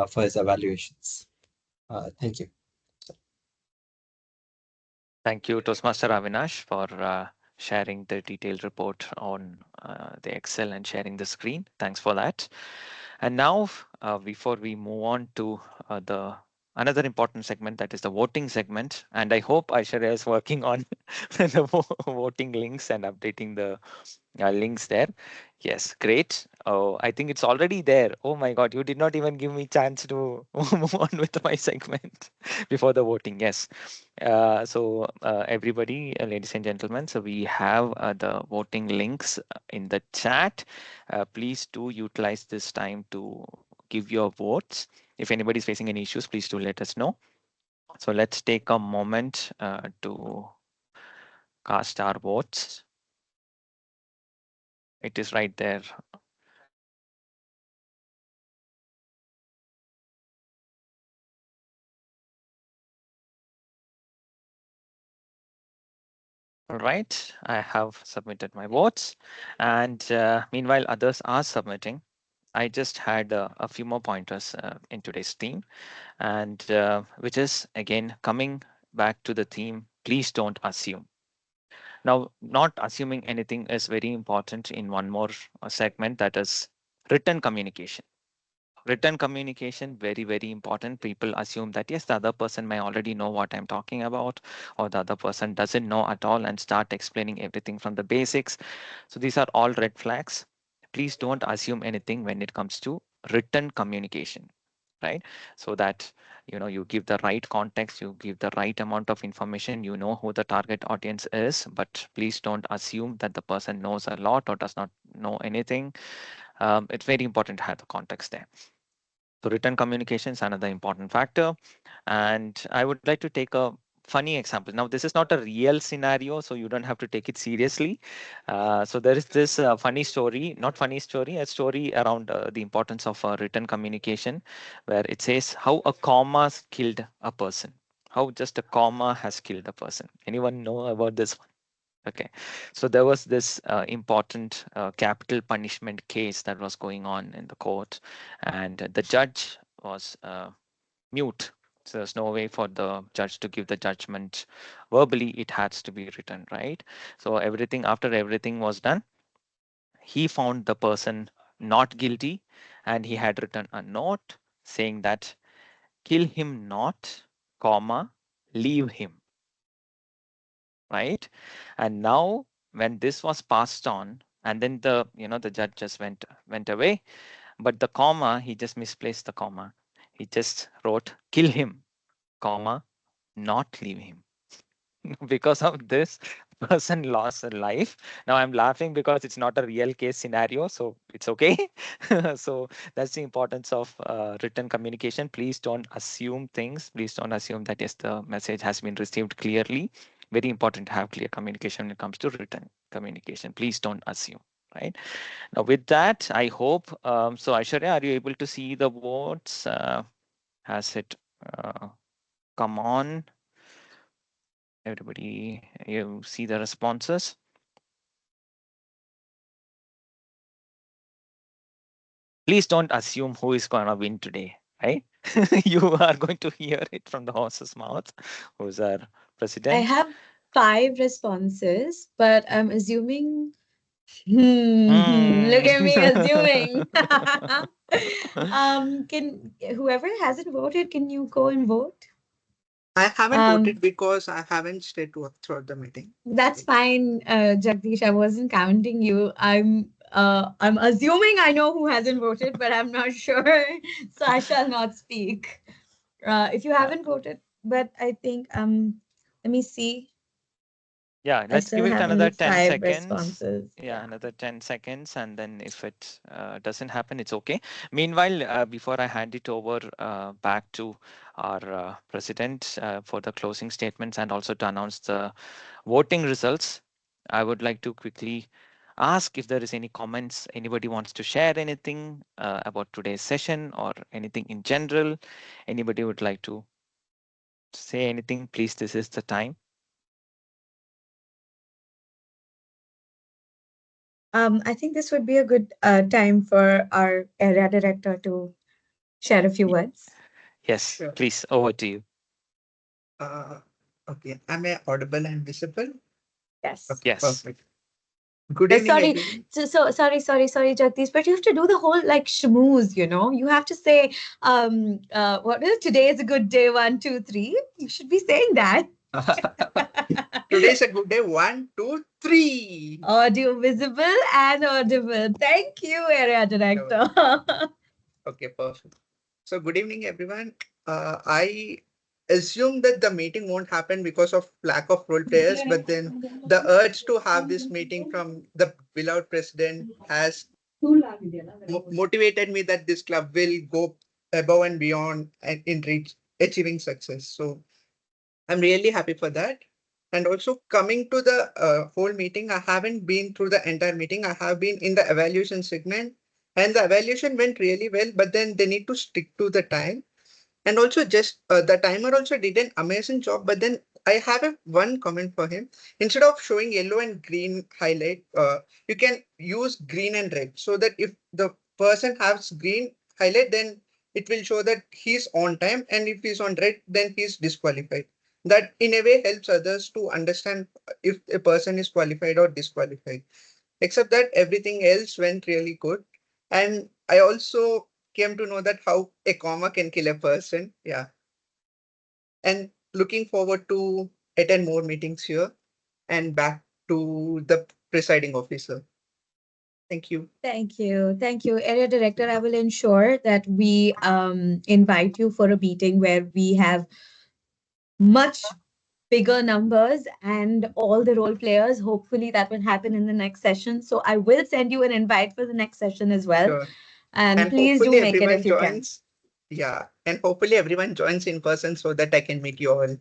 [SPEAKER 3] for his evaluations. Thank you.
[SPEAKER 1] Thank you, Toastmaster Avinash, for sharing the detailed report on the Excel and sharing the screen. Thanks for that. And now, before we move on to the another important segment, that is the voting segment, and I hope Aishwarya is working on the voting links and updating the links there. Yes, great. Oh, I think it's already there. Oh my God, you did not even give me chance to move on with my segment before the voting. Yes. Everybody, ladies and gentlemen, so we have the voting links in the chat. Please do utilize this time to give your votes. If anybody is facing any issues, please do let us know. So let's take a moment to cast our votes. It is right there. All right, I have submitted my votes, and meanwhile others are submitting. I just had a few more pointers in today's theme, and which is again coming back to the theme, please don't assume. Now, not assuming anything is very important in one more segment, that is written communication. Written communication, very, very important. People assume that yes, the other person may already know what I'm talking about, or the other person doesn't know at all and start explaining everything from the basics. So these are all red flags. Please don't assume anything when it comes to written communication, right? So that you give the right context, you give the right amount of information, you know who the target audience is, but please don't assume that the person knows a lot or does not know anything. It's very important to have the context there. So written communication is another important factor. And I would like to take a funny example. Now, this is not a real scenario, so you don't have to take it seriously. So there is this funny story, not funny story, a story around the importance of written communication, where it says how a comma killed a person. How just a comma has killed a person. Anyone know about this one? Okay, so there was this important capital punishment case that was going on in the court, and the judge was mute. So there's no way for the judge to give the judgment verbally. It has to be written, right? So after everything was done, he found the person not guilty, and he had written a note saying that kill him not, comma, leave him, right? And now when this was passed on, and then the judge just went away, but the comma, he just misplaced the comma. He just wrote kill him, comma, not leave him. Because of this, person lost a life. Now I'm laughing because it's not a real case scenario, so it's okay. So that's the importance of written communication. Please don't assume things. Please don't assume that yes, the message has been received clearly. Very important to have clear communication when it comes to written communication. Please don't assume. Right now, with that, I hope so. Aishwarya, are you able to see the votes? Has it come on? Everybody, you see the responses? Please don't assume who is going to win today, right? You are going to hear it from the horse's mouth. Who's our
[SPEAKER 2] I
[SPEAKER 1] president?
[SPEAKER 2] have 5 responses, but I'm assuming. Look at me assuming. Can whoever hasn't voted, can you go and vote?
[SPEAKER 8] I haven't voted
[SPEAKER 2] Um,
[SPEAKER 8] because I haven't stayed throughout the meeting.
[SPEAKER 2] that's fine, Jagdish. I wasn't counting you. I'm assuming I know who hasn't voted, but I'm not sure, so I shall not speak. If you
[SPEAKER 1] Uh,
[SPEAKER 2] haven't voted, but I think let me see.
[SPEAKER 1] yeah,
[SPEAKER 2] I
[SPEAKER 1] let's
[SPEAKER 2] still
[SPEAKER 1] give it
[SPEAKER 2] have only
[SPEAKER 1] another 10
[SPEAKER 2] five
[SPEAKER 1] seconds.
[SPEAKER 2] responses.
[SPEAKER 1] Yeah,
[SPEAKER 2] Yeah.
[SPEAKER 1] another 10 seconds. And then if it doesn't happen, it's okay. Meanwhile, before I hand it over back to our president for the closing statements and also to announce the voting results, I would like to quickly ask if there is any comments. Anybody wants to share anything about today's session or anything in general? Anybody would like to say anything? Please, this is the time.
[SPEAKER 2] I think this would be a good time for our area director to share a few
[SPEAKER 1] Y-
[SPEAKER 2] words.
[SPEAKER 1] Yes,
[SPEAKER 8] Sure.
[SPEAKER 1] please, over to you.
[SPEAKER 8] Uh, okay. Am I audible and visible?
[SPEAKER 2] Yes.
[SPEAKER 8] Okay,
[SPEAKER 1] Yes.
[SPEAKER 8] perfect. Good evening,
[SPEAKER 2] Sorry,
[SPEAKER 8] everyone.
[SPEAKER 2] sorry, Jagdish, but you have to do the whole like schmooze, you know. You have to say, what is today is a good day, 1, 2, 3. You should be saying that.
[SPEAKER 8] Today is a good day. 1, 2, 3.
[SPEAKER 2] Audio visible and audible. Thank you, area
[SPEAKER 8] Sure.
[SPEAKER 2] director.
[SPEAKER 8] Okay, perfect. So, good evening, everyone. I assume that the meeting won't happen because of lack of role players, but then the urge to have this meeting from the beloved president has motivated me that this club will go above and beyond and in reach achieving success. So, I'm really happy for that. And also coming to the whole meeting, I haven't been through the entire meeting. I have been in the evaluation segment, and the evaluation went really well. But then they need to stick to the time, and also just the timer also did an amazing job. But then I have one comment for him. Instead of showing yellow and green highlight, you can use green and red so that if the person has green highlight, then it will show that he's on time, and if he's on red, then he's disqualified. That in a way helps others to understand if a person is qualified or disqualified. Except that everything else went really good. And I also came to know that how a comma can kill a person. Yeah. And looking forward to attend more meetings here and back to the presiding officer. Thank you.
[SPEAKER 2] Thank you. Thank you. Area director, I will ensure that we invite you for a meeting where we have much bigger numbers and all the role players. Hopefully, that will happen in the next session. So, I will send you an invite for the next session as well.
[SPEAKER 8] Sure.
[SPEAKER 2] And
[SPEAKER 8] And
[SPEAKER 2] please do
[SPEAKER 8] hopefully
[SPEAKER 2] make it
[SPEAKER 8] everyone
[SPEAKER 2] if you can.
[SPEAKER 8] joins. Yeah. And hopefully everyone joins in person so that I can meet you all.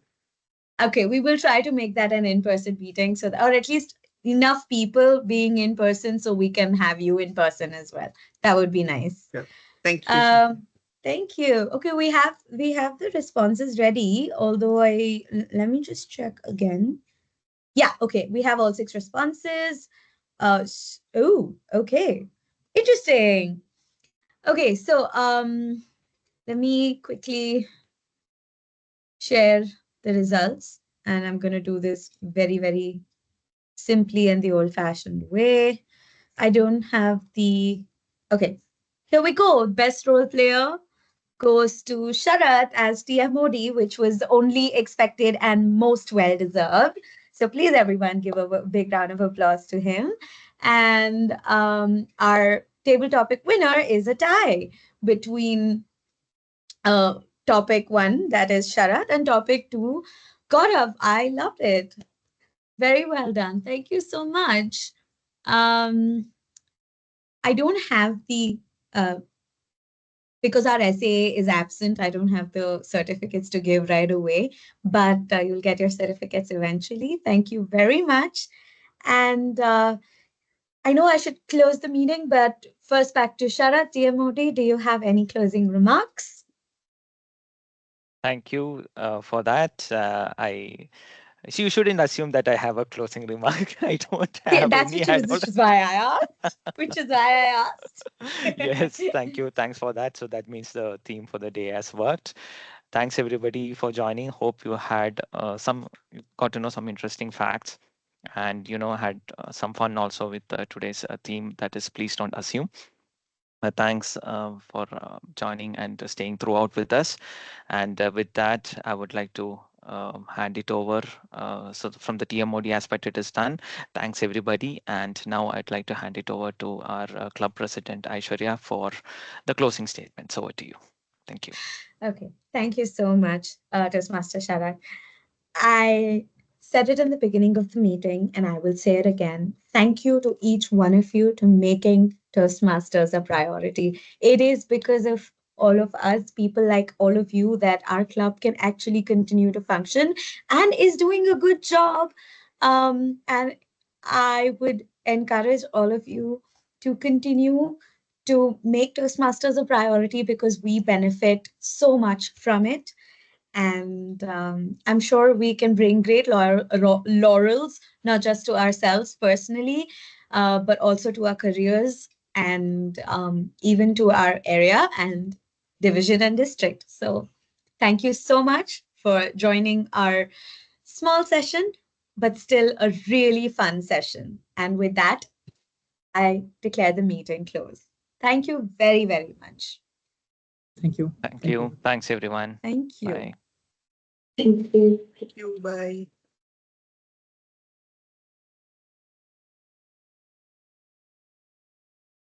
[SPEAKER 2] Okay, we will try to make that an in-person meeting, so or at least enough people being in person so we can have you in person as well. That would be nice.
[SPEAKER 8] Yeah. Thank you.
[SPEAKER 2] Thank you. Okay, we have the responses ready. Although let me just check again. Yeah, okay, we have all 6 responses. Oh, okay, interesting. Okay, so let me quickly share the results, and I'm going to do this very, very simply and the old fashioned way. I don't have the. Okay, here we go. Best role player goes to Sharat as TMOD, which was only expected and most well deserved. So please, everyone, give a big round of applause to him. And our table topic winner is a tie between uh, topic one, that is Sharat, and topic two, Gaurav. I loved it. Very well done. Thank you so much. Um, I don't have the because our SA is absent, I don't have the certificates to give right away, but you'll get your certificates eventually. Thank you very much. And I know I should close the meeting, but first back to Sharat, TMOD. Do you have any closing remarks?
[SPEAKER 1] Thank you for that. So you shouldn't assume that I have a closing remark. I don't
[SPEAKER 2] Yeah,
[SPEAKER 1] have
[SPEAKER 2] that's
[SPEAKER 1] any. I don't.
[SPEAKER 2] which is why I asked. Which is why I
[SPEAKER 1] Yes,
[SPEAKER 2] asked.
[SPEAKER 1] thank you. Thanks for that. So that means the theme for the day has worked. Thanks everybody for joining. Hope you had you got to know some interesting facts, and had some fun also with today's theme, that is please don't assume. Thanks for joining and staying throughout with us. And with that, I would like to hand it over. So from the TMOD aspect, it is done. Thanks everybody. And now I'd like to hand it over to our club president, Aishwarya, for the closing statements. Over to you. Thank you.
[SPEAKER 2] Okay, thank you so much, Toastmaster Sharat. I said it in the beginning of the meeting, and I will say it again. Thank you to each one of you to making Toastmasters a priority. It is because of all of us, people like all of you, that our club can actually continue to function and is doing a good job And I would encourage all of you to continue to make Toastmasters a priority because we benefit so much from it. And I'm sure we can bring great laurels, not just to ourselves personally, but also to our careers and even to our area and division and district. So thank you so much for joining our small session, but still a really fun session. And with that, I declare the meeting closed. Thank you very, very much.
[SPEAKER 5] Thank you.
[SPEAKER 1] Thank
[SPEAKER 5] Thank
[SPEAKER 1] you.
[SPEAKER 5] you.
[SPEAKER 1] Thanks, everyone.
[SPEAKER 2] Thank you.
[SPEAKER 1] Bye.
[SPEAKER 4] Thank you.
[SPEAKER 8] Thank you. Bye.